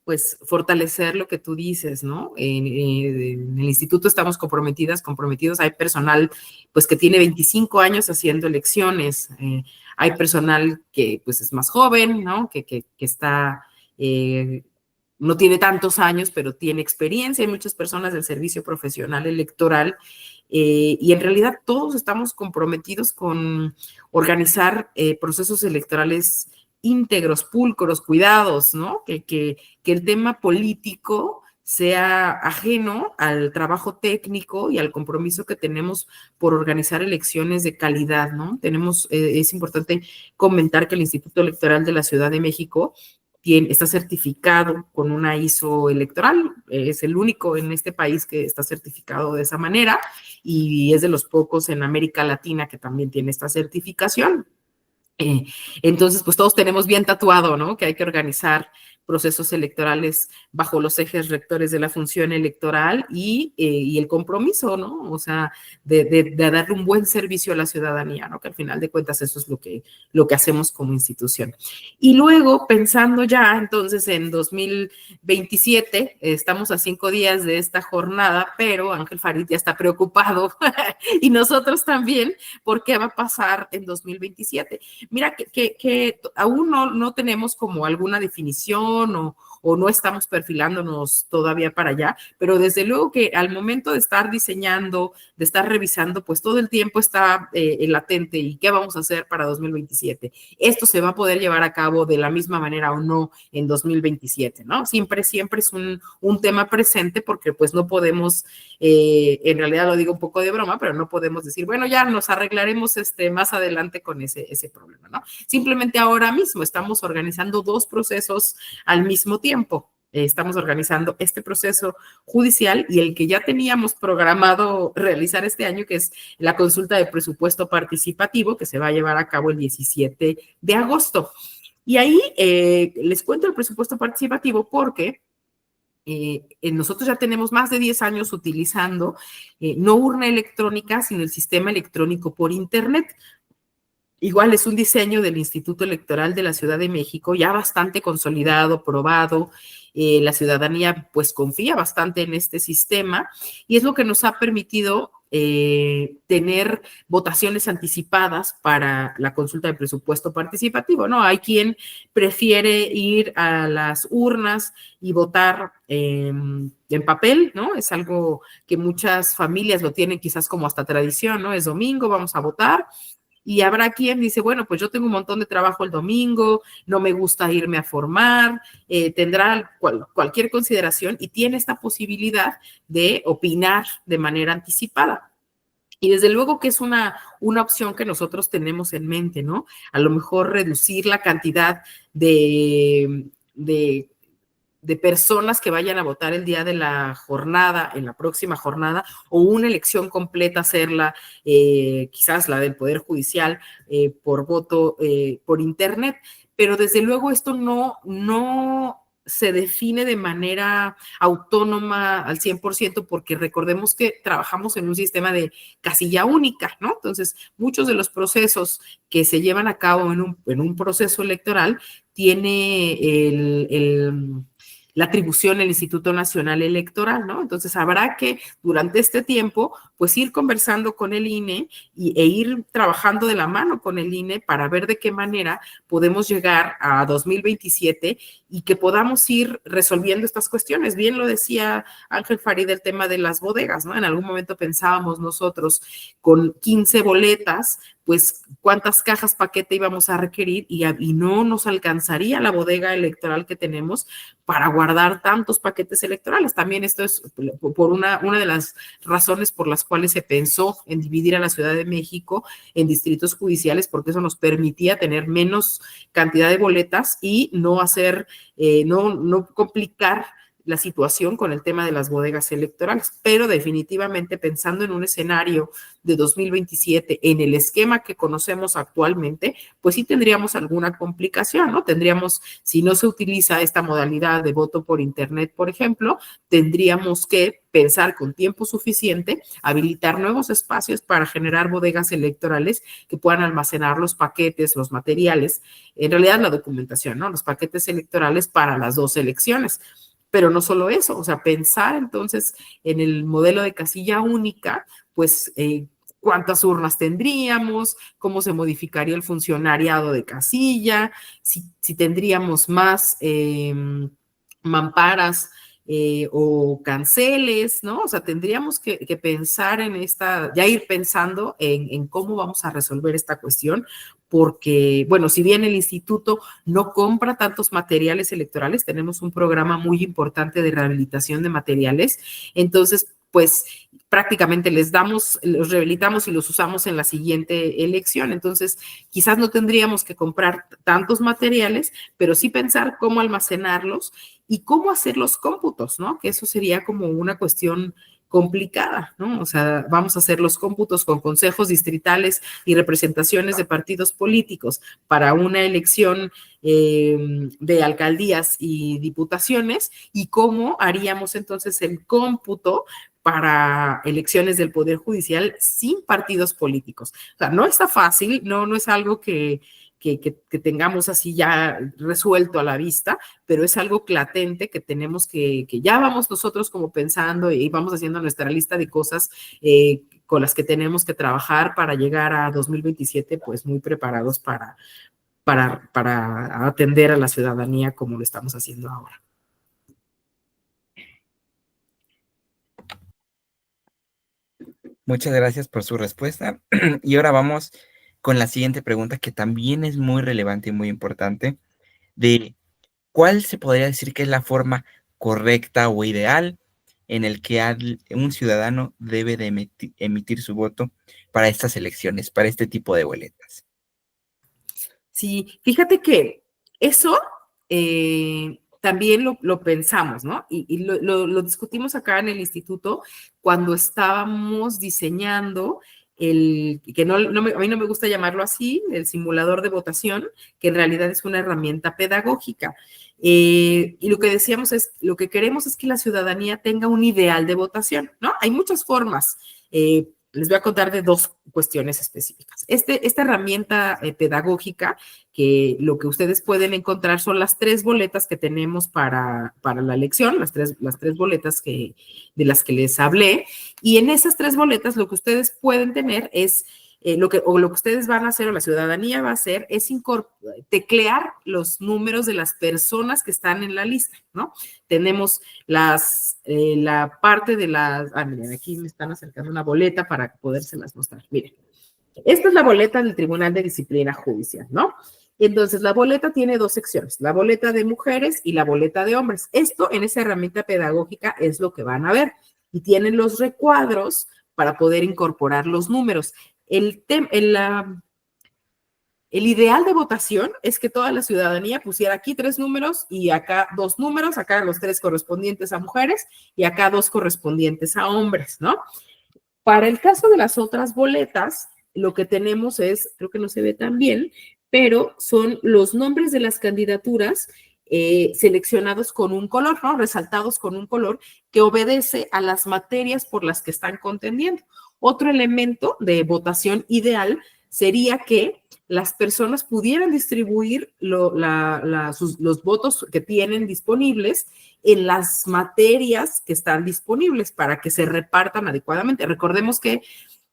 pues fortalecer lo que tú dices, ¿no? En el instituto estamos comprometidos. Hay personal pues que tiene 25 años haciendo elecciones. Hay personal que pues es más joven, ¿no? Que está... no tiene tantos años, pero tiene experiencia. Hay muchas personas del servicio profesional electoral y en realidad todos estamos comprometidos con organizar procesos electorales íntegros, pulcros, cuidados, ¿no? Que el tema político sea ajeno al trabajo técnico y al compromiso que tenemos por organizar elecciones de calidad, ¿no? Es importante comentar que el Instituto Electoral de la Ciudad de México está certificado con una ISO electoral, es el único en este país que está certificado de esa manera y es de los pocos en América Latina que también tiene esta certificación. Entonces, pues todos tenemos bien tatuado, ¿no? Que hay que organizar procesos electorales bajo los ejes rectores de la función electoral y el compromiso, ¿no? O sea, de darle un buen servicio a la ciudadanía, ¿no? Que al final de cuentas eso es lo que hacemos como institución. Y luego, pensando ya entonces en 2027, estamos a 5 días de esta jornada, pero Ángel Farid ya está preocupado y nosotros también por qué va a pasar en 2027. Mira que aún no tenemos como alguna definición o no estamos perfilándonos todavía para allá, pero desde luego que al momento de estar diseñando, de estar revisando, pues todo el tiempo está latente y qué vamos a hacer para 2027. Esto se va a poder llevar a cabo de la misma manera o no en 2027, ¿no? Siempre es un tema presente porque pues no podemos, en realidad lo digo un poco de broma, pero no podemos decir, bueno, ya nos arreglaremos más adelante con ese problema, ¿no? Simplemente ahora mismo estamos organizando dos procesos al mismo tiempo. Estamos organizando este proceso judicial y el que ya teníamos programado realizar este año, que es la consulta de presupuesto participativo, que se va a llevar a cabo el 17 de agosto. Y ahí les cuento el presupuesto participativo porque nosotros ya tenemos más de 10 años utilizando no urna electrónica, sino el sistema electrónico por internet. Igual es un diseño del Instituto Electoral de la Ciudad de México, ya bastante consolidado, probado. La ciudadanía pues confía bastante en este sistema y es lo que nos ha permitido tener votaciones anticipadas para la consulta de presupuesto participativo, ¿no? Hay quien prefiere ir a las urnas y votar en papel, ¿no? Es algo que muchas familias lo tienen quizás como hasta tradición, ¿no? Es domingo, vamos a votar. Y habrá quien dice, bueno, pues yo tengo un montón de trabajo el domingo, no me gusta irme a formar, tendrá cualquier consideración y tiene esta posibilidad de opinar de manera anticipada. Y desde luego que es una opción que nosotros tenemos en mente, ¿no? A lo mejor reducir la cantidad de de personas que vayan a votar el día de la jornada, en la próxima jornada, o una elección completa, hacerla, quizás la del Poder Judicial, por voto por Internet. Pero desde luego esto no se define de manera autónoma al 100%, porque recordemos que trabajamos en un sistema de casilla única, ¿no? Entonces, muchos de los procesos que se llevan a cabo en un proceso electoral tiene la atribución el Instituto Nacional Electoral, ¿no? Entonces habrá que durante este tiempo pues ir conversando con el INE e ir trabajando de la mano con el INE para ver de qué manera podemos llegar a 2027 y que podamos ir resolviendo estas cuestiones. Bien lo decía Ángel Farid, el tema de las bodegas, ¿no? En algún momento pensábamos nosotros con 15 boletas, pues cuántas cajas paquete íbamos a requerir y no nos alcanzaría la bodega electoral que tenemos para guardar tantos paquetes electorales. También esto es por una de las razones por las cuales se pensó en dividir a la Ciudad de México en distritos judiciales, porque eso nos permitía tener menos cantidad de boletas y no hacer, no complicar la situación con el tema de las bodegas electorales, pero definitivamente pensando en un escenario de 2027 en el esquema que conocemos actualmente, pues sí tendríamos alguna complicación, ¿no? Tendríamos, si no se utiliza esta modalidad de voto por Internet, por ejemplo, tendríamos que pensar con tiempo suficiente, habilitar nuevos espacios para generar bodegas electorales que puedan almacenar los paquetes, los materiales, en realidad la documentación, ¿no? Los paquetes electorales para las dos elecciones. Pero no solo eso, o sea, pensar entonces en el modelo de casilla única, pues cuántas urnas tendríamos, cómo se modificaría el funcionariado de casilla, si tendríamos más mamparas o canceles, ¿no? O sea, tendríamos que pensar en ya ir pensando en cómo vamos a resolver esta cuestión, porque, bueno, si bien el instituto no compra tantos materiales electorales, tenemos un programa muy importante de rehabilitación de materiales, entonces, pues, prácticamente los rehabilitamos y los usamos en la siguiente elección. Entonces, quizás no tendríamos que comprar tantos materiales, pero sí pensar cómo almacenarlos y cómo hacer los cómputos, ¿no? Que eso sería como una cuestión complicada, ¿no? O sea, vamos a hacer los cómputos con consejos distritales y representaciones de partidos políticos para una elección de alcaldías y diputaciones, y cómo haríamos entonces el cómputo para elecciones del Poder Judicial sin partidos políticos. O sea, no está fácil, no es algo que tengamos así ya resuelto a la vista, pero es algo latente que tenemos que ya vamos nosotros como pensando y vamos haciendo nuestra lista de cosas con las que tenemos que trabajar para llegar a 2027 pues muy preparados para atender a la ciudadanía como lo estamos haciendo ahora. Muchas gracias por su respuesta. Y ahora vamos con la siguiente pregunta, que también es muy relevante y muy importante, de cuál se podría decir que es la forma correcta o ideal en el que un ciudadano debe de emitir su voto para estas elecciones, para este tipo de boletas. Sí, fíjate que eso también lo pensamos, ¿no? Y lo discutimos acá en el instituto cuando estábamos diseñando que a mí no me gusta llamarlo así, el simulador de votación, que en realidad es una herramienta pedagógica. Y lo que decíamos lo que queremos es que la ciudadanía tenga un ideal de votación, ¿no? Hay muchas formas. Les voy a contar de dos cuestiones específicas. Esta herramienta pedagógica, que lo que ustedes pueden encontrar son las 3 boletas que tenemos para la elección, las tres boletas de las que les hablé, y en esas 3 boletas lo que ustedes pueden tener es lo que ustedes van a hacer o la ciudadanía va a hacer es teclear los números de las personas que están en la lista, ¿no? Tenemos la parte de las... miren, aquí me están acercando una boleta para podérselas mostrar. Miren, esta es la boleta del Tribunal de Disciplina Judicial, ¿no? Entonces, la boleta tiene 2 secciones, la boleta de mujeres y la boleta de hombres. Esto en esa herramienta pedagógica es lo que van a ver. Y tienen los recuadros para poder incorporar los números. El ideal de votación es que toda la ciudadanía pusiera aquí 3 números y acá 2 números, acá los 3 correspondientes a mujeres y acá 2 correspondientes a hombres, ¿no? Para el caso de las otras boletas, lo que tenemos es, creo que no se ve tan bien, pero son los nombres de las candidaturas seleccionados con un color, ¿no? Resaltados con un color que obedece a las materias por las que están contendiendo. Otro elemento de votación ideal sería que las personas pudieran distribuir los votos que tienen disponibles en las materias que están disponibles para que se repartan adecuadamente. Recordemos que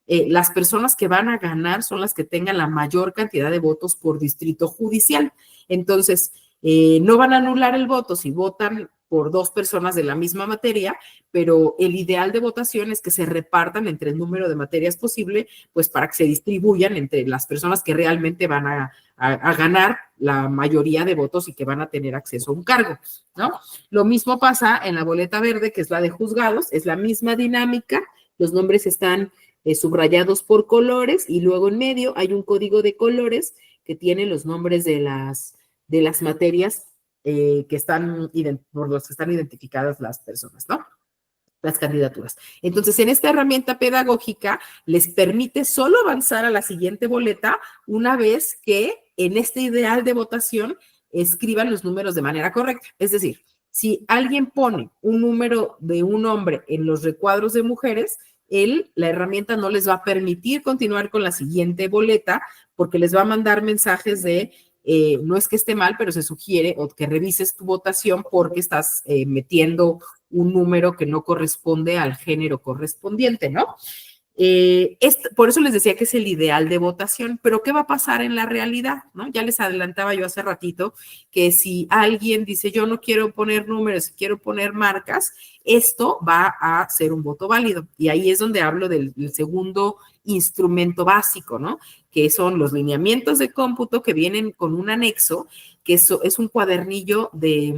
las personas que van a ganar son las que tengan la mayor cantidad de votos por distrito judicial. Entonces, no van a anular el voto si votan por 2 personas de la misma materia, pero el ideal de votación es que se repartan entre el número de materias posible, pues para que se distribuyan entre las personas que realmente van a ganar la mayoría de votos y que van a tener acceso a un cargo, ¿no? Lo mismo pasa en la boleta verde, que es la de juzgados, es la misma dinámica, los nombres están subrayados por colores y luego en medio hay un código de colores que tiene los nombres de las materias que están por los que están identificadas las personas, ¿no? Las candidaturas. Entonces, en esta herramienta pedagógica les permite solo avanzar a la siguiente boleta una vez que en este ideal de votación escriban los números de manera correcta. Es decir, si alguien pone un número de un hombre en los recuadros de mujeres, la herramienta no les va a permitir continuar con la siguiente boleta porque les va a mandar mensajes de no es que esté mal, pero se sugiere o que revises tu votación porque estás metiendo un número que no corresponde al género correspondiente, ¿no? Por eso les decía que es el ideal de votación, pero ¿qué va a pasar en la realidad? ¿No? Ya les adelantaba yo hace ratito que si alguien dice yo no quiero poner números, quiero poner marcas, esto va a ser un voto válido. Y ahí es donde hablo del segundo instrumento básico, ¿no? Que son los lineamientos de cómputo que vienen con un anexo, que es un cuadernillo de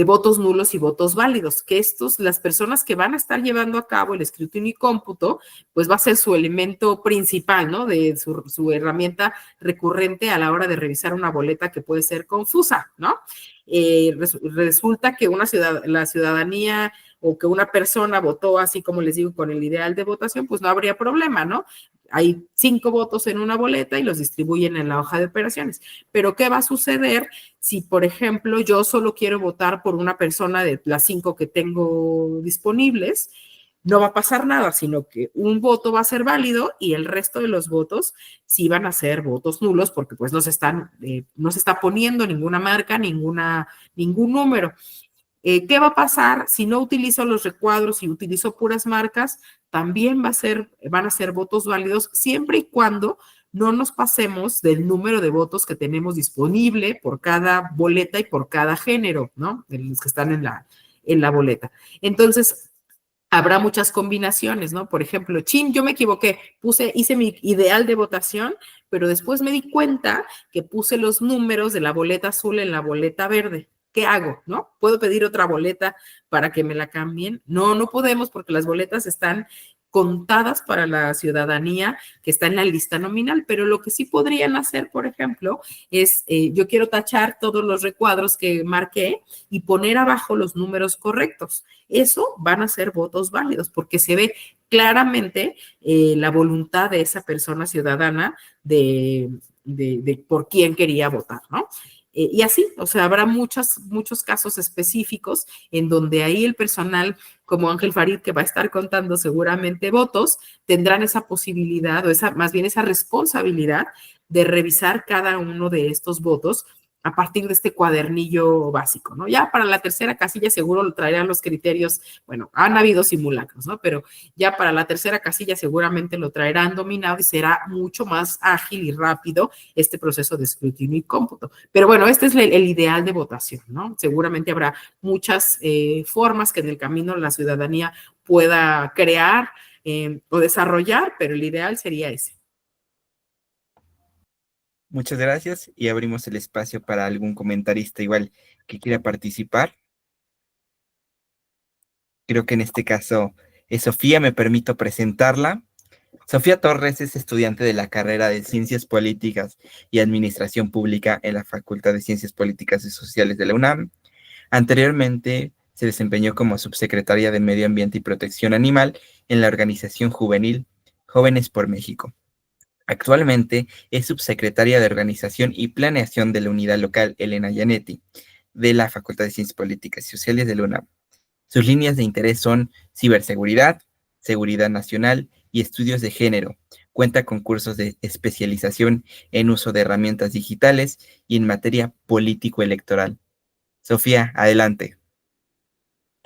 votos nulos y votos válidos, que las personas que van a estar llevando a cabo el escrutinio y cómputo, pues va a ser su elemento principal, ¿no? De su herramienta recurrente a la hora de revisar una boleta que puede ser confusa, ¿no? Resulta que la ciudadanía o que una persona votó así como les digo con el ideal de votación, pues no habría problema, ¿no? Hay 5 votos en una boleta y los distribuyen en la hoja de operaciones. Pero ¿qué va a suceder si, por ejemplo, yo solo quiero votar por una persona de las 5 que tengo disponibles? No va a pasar nada, sino que un voto va a ser válido y el resto de los votos sí van a ser votos nulos porque pues no se está poniendo ninguna marca, ningún número. ¿Qué va a pasar si no utilizo los recuadros y utilizo puras marcas? También van a ser votos válidos siempre y cuando no nos pasemos del número de votos que tenemos disponible por cada boleta y por cada género, ¿no? De los que están en la boleta. Entonces, habrá muchas combinaciones, ¿no? Por ejemplo, yo me equivoqué, hice mi ideal de votación, pero después me di cuenta que puse los números de la boleta azul en la boleta verde. ¿Qué hago? ¿No? ¿Puedo pedir otra boleta para que me la cambien? No, no podemos porque las boletas están contadas para la ciudadanía que está en la lista nominal, pero lo que sí podrían hacer, por ejemplo, es yo quiero tachar todos los recuadros que marqué y poner abajo los números correctos. Eso van a ser votos válidos porque se ve claramente la voluntad de esa persona ciudadana de por quién quería votar, ¿no? Y así, o sea, habrá muchos casos específicos en donde ahí el personal, como Ángel Farid, que va a estar contando seguramente votos, tendrán esa posibilidad o más bien esa responsabilidad de revisar cada uno de estos votos a partir de este cuadernillo básico, ¿no? Ya para la tercera casilla seguro lo traerán los criterios, bueno, han habido simulacros, ¿no? Pero ya para la tercera casilla seguramente lo traerán dominado y será mucho más ágil y rápido este proceso de escrutinio y cómputo. Pero bueno, este es el ideal de votación, ¿no? Seguramente habrá muchas formas que en el camino la ciudadanía pueda crear o desarrollar, pero el ideal sería ese. Muchas gracias y abrimos el espacio para algún comentarista igual que quiera participar. Creo que en este caso es Sofía, me permito presentarla. Sofía Torres es estudiante de la carrera de Ciencias Políticas y Administración Pública en la Facultad de Ciencias Políticas y Sociales de la UNAM. Anteriormente se desempeñó como subsecretaria de Medio Ambiente y Protección Animal en la organización juvenil Jóvenes por México. Actualmente es subsecretaria de Organización y Planeación de la Unidad Local Elena Gianetti, de la Facultad de Ciencias Políticas y Sociales de la UNAM. Sus líneas de interés son ciberseguridad, seguridad nacional y estudios de género. Cuenta con cursos de especialización en uso de herramientas digitales y en materia político-electoral. Sofía, adelante.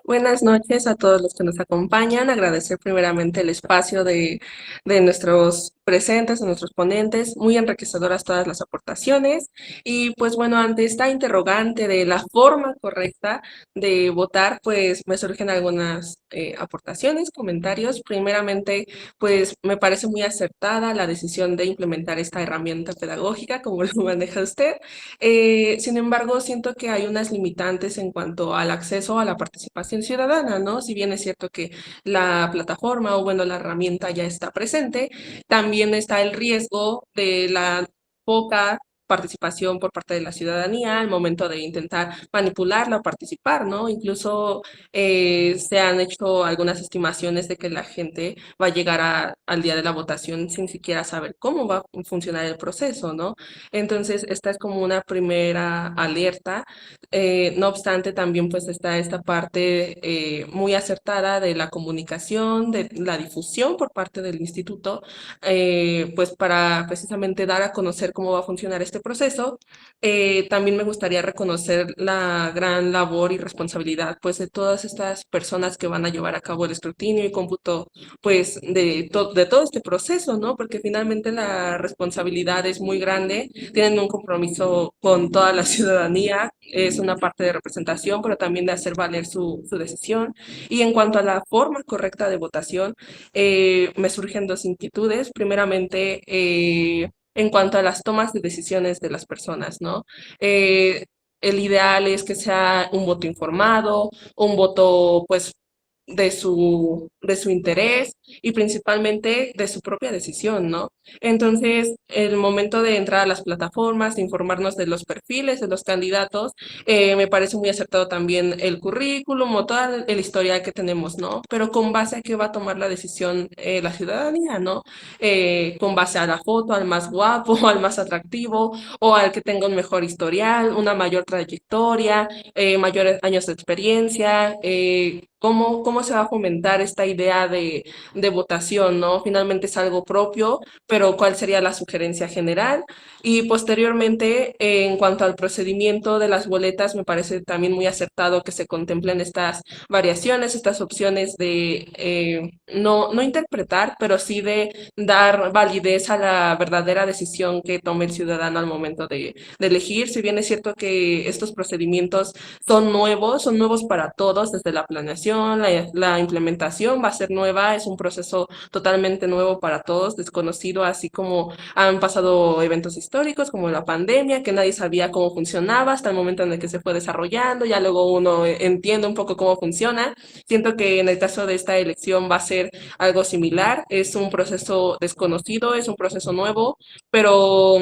Buenas noches a todos los que nos acompañan. Agradecer primeramente el espacio de nuestros presentes, de nuestros ponentes. Muy enriquecedoras todas las aportaciones. Y pues bueno, ante esta interrogante de la forma correcta de votar, pues me surgen algunas aportaciones, comentarios. Primeramente, pues me parece muy acertada la decisión de implementar esta herramienta pedagógica, como lo maneja usted. Sin embargo, siento que hay unas limitantes en cuanto al acceso a la participación ciudadana, ¿no? Si bien es cierto que la plataforma o bueno, la herramienta ya está presente, también está el riesgo de la poca participación por parte de la ciudadanía al momento de intentar manipularla o participar, ¿no? Incluso se han hecho algunas estimaciones de que la gente va a llegar al día de la votación sin siquiera saber cómo va a funcionar el proceso, ¿no? Entonces, esta es como una primera alerta. No obstante, también pues está esta parte muy acertada de la comunicación, de la difusión por parte del instituto, pues para precisamente dar a conocer cómo va a funcionar este proceso. También me gustaría reconocer la gran labor y responsabilidad pues de todas estas personas que van a llevar a cabo el escrutinio y cómputo pues de todo este proceso, ¿no? Porque finalmente la responsabilidad es muy grande, tienen un compromiso con toda la ciudadanía, es una parte de representación, pero también de hacer valer su decisión. Y en cuanto a la forma correcta de votación, me surgen dos inquietudes. Primeramente, en cuanto a las tomas de decisiones de las personas, ¿no? El ideal es que sea un voto informado, un voto, pues, de su interés y principalmente de su propia decisión, ¿no? Entonces, el momento de entrar a las plataformas, de informarnos de los perfiles de los candidatos, me parece muy acertado también el currículum o todo el historial que tenemos, ¿no? Pero con base a qué va a tomar la decisión la ciudadanía, ¿no? Con base a la foto, al más guapo, al más atractivo o al que tenga un mejor historial, una mayor trayectoria, mayores años de experiencia, cómo se va a fomentar esta idea de votación, ¿no? Finalmente es algo propio, pero ¿cuál sería la sugerencia general? Y posteriormente, en cuanto al procedimiento de las boletas, me parece también muy acertado que se contemplen estas variaciones, estas opciones de no interpretar, pero sí de dar validez a la verdadera decisión que tome el ciudadano al momento de elegir. Si bien es cierto que estos procedimientos son nuevos para todos, desde la planeación, la implementación va a ser nueva, es un proceso totalmente nuevo para todos, desconocido, así como han pasado eventos históricos como la pandemia, que nadie sabía cómo funcionaba hasta el momento en el que se fue desarrollando, ya luego uno entiende un poco cómo funciona. Siento que en el caso de esta elección va a ser algo similar, es un proceso desconocido, es un proceso nuevo, pero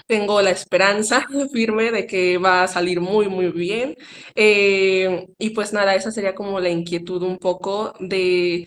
tengo la esperanza firme de que va a salir muy, muy bien. Y pues nada, esa sería como la inquietud un poco de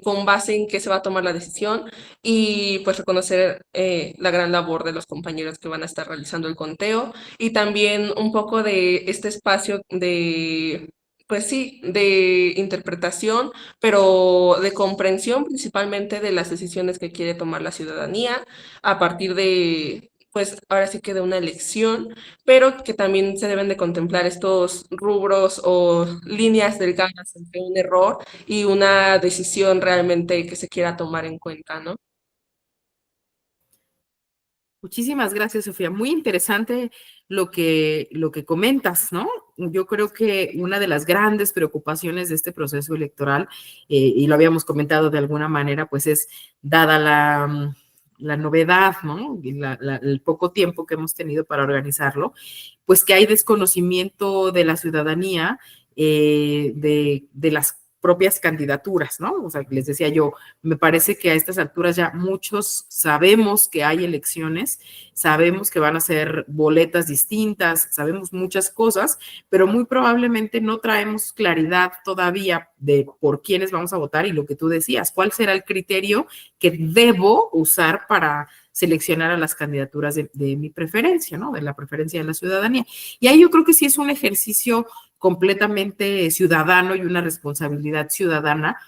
con base en qué se va a tomar la decisión y pues reconocer la gran labor de los compañeros que van a estar realizando el conteo y también un poco de este espacio de... Pues sí, de interpretación, pero de comprensión principalmente de las decisiones que quiere tomar la ciudadanía a partir de, pues ahora sí que de una elección, pero que también se deben de contemplar estos rubros o líneas delgadas entre un error y una decisión realmente que se quiera tomar en cuenta, ¿no? Muchísimas gracias, Sofía. Muy interesante lo que comentas, ¿no? Yo creo que una de las grandes preocupaciones de este proceso electoral, y lo habíamos comentado de alguna manera, pues es dada la novedad, ¿no? Y el poco tiempo que hemos tenido para organizarlo, pues que hay desconocimiento de la ciudadanía de las propias candidaturas, ¿no? O sea, les decía yo, me parece que a estas alturas ya muchos sabemos que hay elecciones, sabemos que van a ser boletas distintas, sabemos muchas cosas, pero muy probablemente no traemos claridad todavía de por quiénes vamos a votar y lo que tú decías, cuál será el criterio que debo usar para seleccionar a las candidaturas de mi preferencia, ¿no? De la preferencia de la ciudadanía. Y ahí yo creo que sí es un ejercicio completamente ciudadano y una responsabilidad ciudadana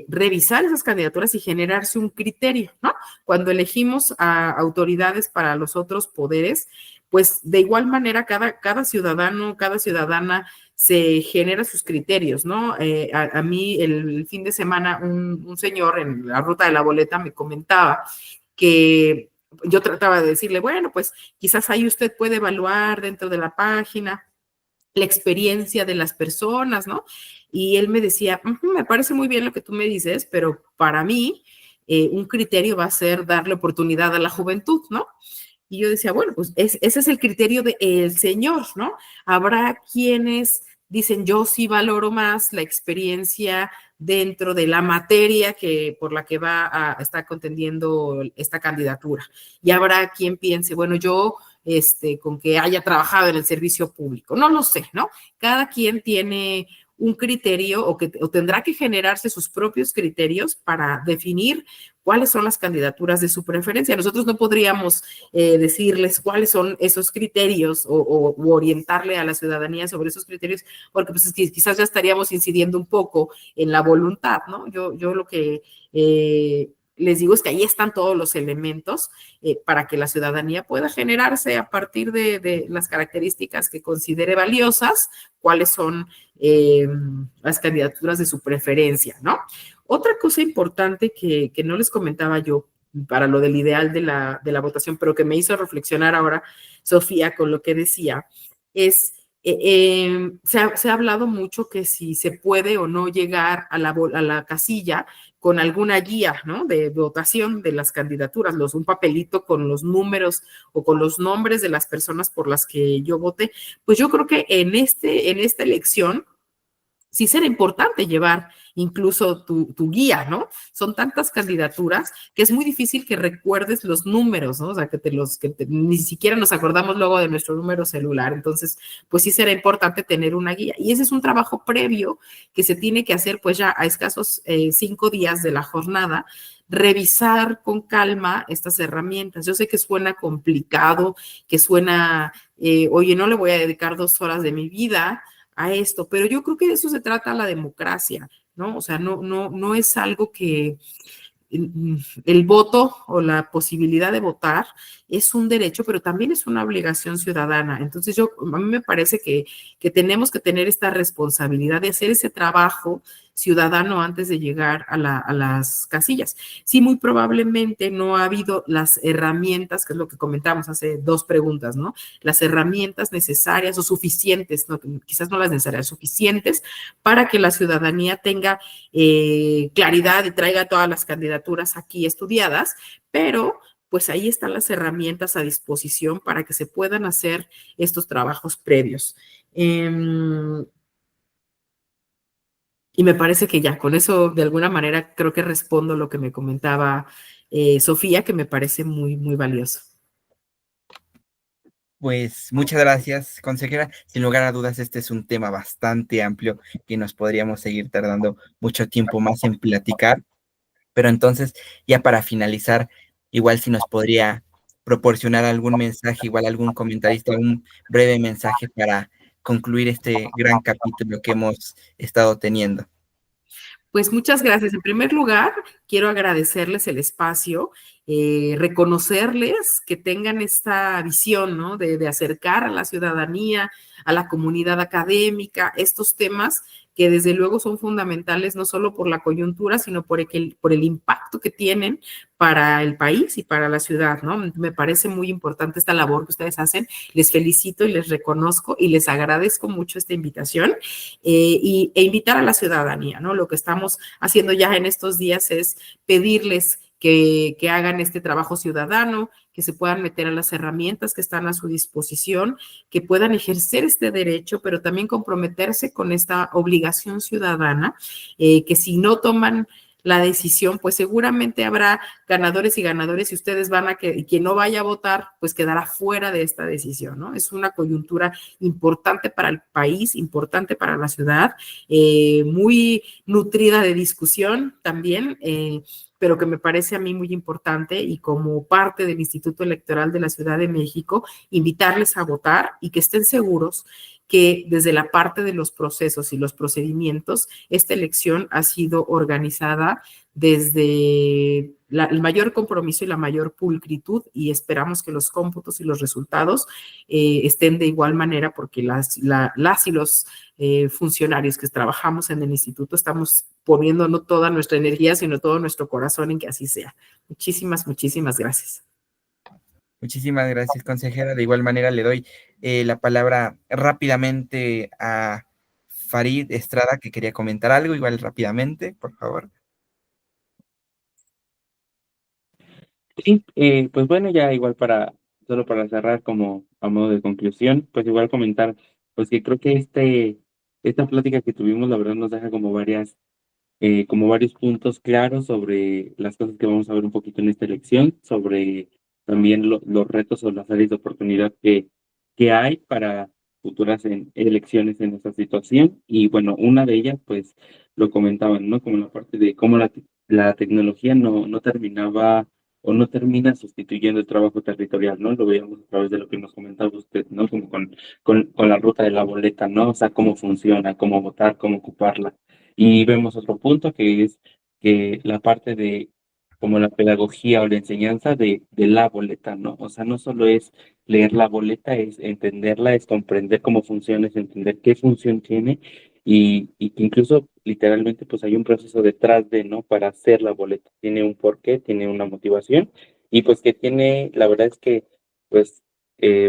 revisar esas candidaturas y generarse un criterio, ¿no? Cuando elegimos a autoridades para los otros poderes, pues de igual manera cada ciudadano, cada ciudadana se genera sus criterios, ¿no? A mí el fin de semana un señor en la ruta de la boleta me comentaba que yo trataba de decirle, bueno, pues quizás ahí usted puede evaluar dentro de la página la experiencia de las personas, ¿no? Y él me decía, me parece muy bien lo que tú me dices, pero para mí un criterio va a ser darle oportunidad a la juventud, ¿no? Y yo decía, bueno, pues ese es el criterio del Señor, ¿no? Habrá quienes dicen, yo sí valoro más la experiencia dentro de la materia por la que va a estar contendiendo esta candidatura. Y habrá quien piense, bueno, yo con que haya trabajado en el servicio público. No lo sé, ¿no? Cada quien tiene un criterio o tendrá que generarse sus propios criterios para definir cuáles son las candidaturas de su preferencia. Nosotros no podríamos decirles cuáles son esos criterios o orientarle a la ciudadanía sobre esos criterios, porque pues quizás ya estaríamos incidiendo un poco en la voluntad, ¿no? Yo lo que les digo es que ahí están todos los elementos para que la ciudadanía pueda generarse a partir de las características que considere valiosas, cuáles son las candidaturas de su preferencia, ¿no? Otra cosa importante que no les comentaba yo para lo del ideal de la votación, pero que me hizo reflexionar ahora, Sofía, con lo que decía, es se ha hablado mucho que si se puede o no llegar a la casilla con alguna guía, ¿no? De votación de las candidaturas, un papelito con los números o con los nombres de las personas por las que yo voté. Pues yo creo que en esta elección sí será importante llevar incluso tu guía, ¿no? Son tantas candidaturas que es muy difícil que recuerdes los números, ¿no? O sea, ni siquiera nos acordamos luego de nuestro número celular. Entonces, pues sí será importante tener una guía. Y ese es un trabajo previo que se tiene que hacer pues ya a escasos 5 días de la jornada, revisar con calma estas herramientas. Yo sé que suena complicado, que suena, oye, no le voy a dedicar 2 horas de mi vida a esto, pero yo creo que de eso se trata la democracia, ¿no? O sea, no es algo que el voto o la posibilidad de votar es un derecho, pero también es una obligación ciudadana. Entonces, a mí me parece que tenemos que tener esta responsabilidad de hacer ese trabajo ciudadano antes de llegar a las casillas. Sí, muy probablemente no ha habido las herramientas, que es lo que comentamos hace 2 preguntas, ¿no? Las herramientas necesarias o suficientes, ¿no? Quizás no las necesarias, suficientes para que la ciudadanía tenga claridad y traiga todas las candidaturas aquí estudiadas, pero pues ahí están las herramientas a disposición para que se puedan hacer estos trabajos previos. Y me parece que ya, con eso de alguna manera creo que respondo lo que me comentaba Sofía, que me parece muy, muy valioso. Pues muchas gracias, consejera. Sin lugar a dudas, este es un tema bastante amplio que nos podríamos seguir tardando mucho tiempo más en platicar. Pero entonces, ya para finalizar, igual si nos podría proporcionar algún mensaje, igual algún comentarista, un breve mensaje para concluir este gran capítulo que hemos estado teniendo. Pues muchas gracias. En primer lugar, quiero agradecerles el espacio, reconocerles que tengan esta visión, ¿no? De acercar a la ciudadanía, a la comunidad académica, estos temas que desde luego son fundamentales no solo por la coyuntura, sino por el impacto que tienen para el país y para la ciudad, ¿no? Me parece muy importante esta labor que ustedes hacen. Les felicito y les reconozco y les agradezco mucho esta invitación e invitar a la ciudadanía, ¿no? Lo que estamos haciendo ya en estos días es pedirles que hagan este trabajo ciudadano, que se puedan meter a las herramientas que están a su disposición, que puedan ejercer este derecho, pero también comprometerse con esta obligación ciudadana, que si no toman la decisión, pues seguramente habrá ganadores y ganadores y ustedes van a que, y quien no vaya a votar, pues quedará fuera de esta decisión, ¿no? Es una coyuntura importante para el país, importante para la ciudad, muy nutrida de discusión también, pero que me parece a mí muy importante y como parte del Instituto Electoral de la Ciudad de México, invitarles a votar y que estén seguros que desde la parte de los procesos y los procedimientos, esta elección ha sido organizada desde el mayor compromiso y la mayor pulcritud y esperamos que los cómputos y los resultados estén de igual manera porque las y los funcionarios que trabajamos en el instituto estamos poniendo no toda nuestra energía, sino todo nuestro corazón en que así sea. Muchísimas, muchísimas gracias. Muchísimas gracias, consejera. De igual manera le doy la palabra rápidamente a Farid Estrada, que quería comentar algo, igual rápidamente, por favor. Sí, pues bueno, ya igual solo para cerrar como a modo de conclusión, pues igual comentar, pues que creo que esta plática que tuvimos, la verdad nos deja como varios puntos claros sobre las cosas que vamos a ver un poquito en esta elección, sobre también los retos o las áreas de oportunidad que hay para futuras elecciones en esta situación. Y bueno, una de ellas, pues lo comentaban, ¿no? Como la parte de cómo la tecnología no terminaba o no termina sustituyendo el trabajo territorial, ¿no? Lo veíamos a través de lo que nos comentaba usted, ¿no? Como con la ruta de la boleta, ¿no? O sea, cómo funciona, cómo votar, cómo ocuparla. Y vemos otro punto que es que la parte de como la pedagogía o la enseñanza de la boleta, ¿no? O sea, no solo es leer la boleta, es entenderla, es comprender cómo funciona, es entender qué función tiene y que incluso literalmente pues hay un proceso detrás de, ¿no? Para hacer la boleta. Tiene un porqué, tiene una motivación y pues que tiene, la verdad es que pues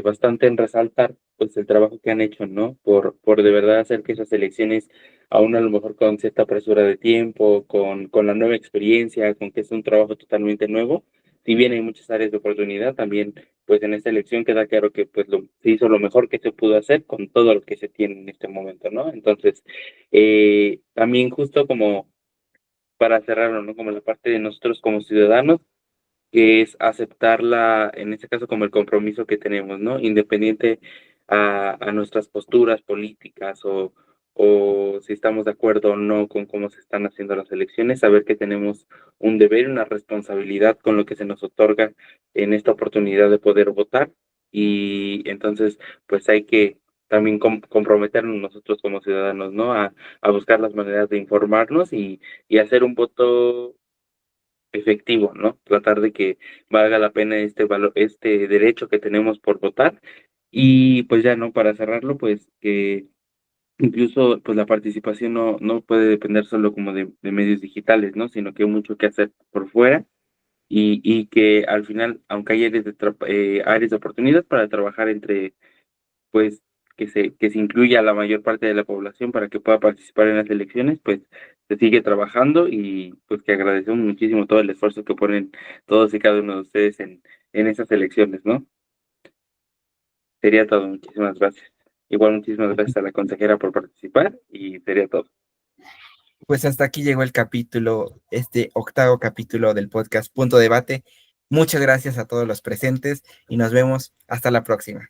bastante en resaltar pues el trabajo que han hecho, ¿no? Por de verdad hacer que esas elecciones aún a lo mejor con cierta presura de tiempo, con la nueva experiencia, con que es un trabajo totalmente nuevo. Si bien hay muchas áreas de oportunidad, también pues en esta elección queda claro que pues se hizo lo mejor que se pudo hacer con todo lo que se tiene en este momento, ¿no? Entonces, también justo como para cerrarlo, ¿no? Como la parte de nosotros como ciudadanos, que es aceptarla, en este caso como el compromiso que tenemos, ¿no? Independiente a nuestras posturas políticas o si estamos de acuerdo o no con cómo se están haciendo las elecciones, saber que tenemos un deber, una responsabilidad con lo que se nos otorga en esta oportunidad de poder votar y entonces pues hay que también comprometernos nosotros como ciudadanos, ¿no? A buscar las maneras de informarnos y hacer un voto efectivo, ¿no? Tratar de que valga la pena este valor, este derecho que tenemos por votar. Y pues ya, ¿no? Para cerrarlo, pues que incluso pues la participación no puede depender solo como de medios digitales, ¿no? Sino que hay mucho que hacer por fuera y que al final, aunque hay áreas de oportunidad para trabajar entre pues que se incluya a la mayor parte de la población para que pueda participar en las elecciones, pues se sigue trabajando y pues que agradecemos muchísimo todo el esfuerzo que ponen todos y cada uno de ustedes en esas elecciones, ¿no? Sería todo, muchísimas gracias. Igual muchísimas gracias a la consejera por participar y sería todo. Pues hasta aquí llegó el capítulo, este 8º capítulo del podcast Punto Debate. Muchas gracias a todos los presentes y nos vemos hasta la próxima.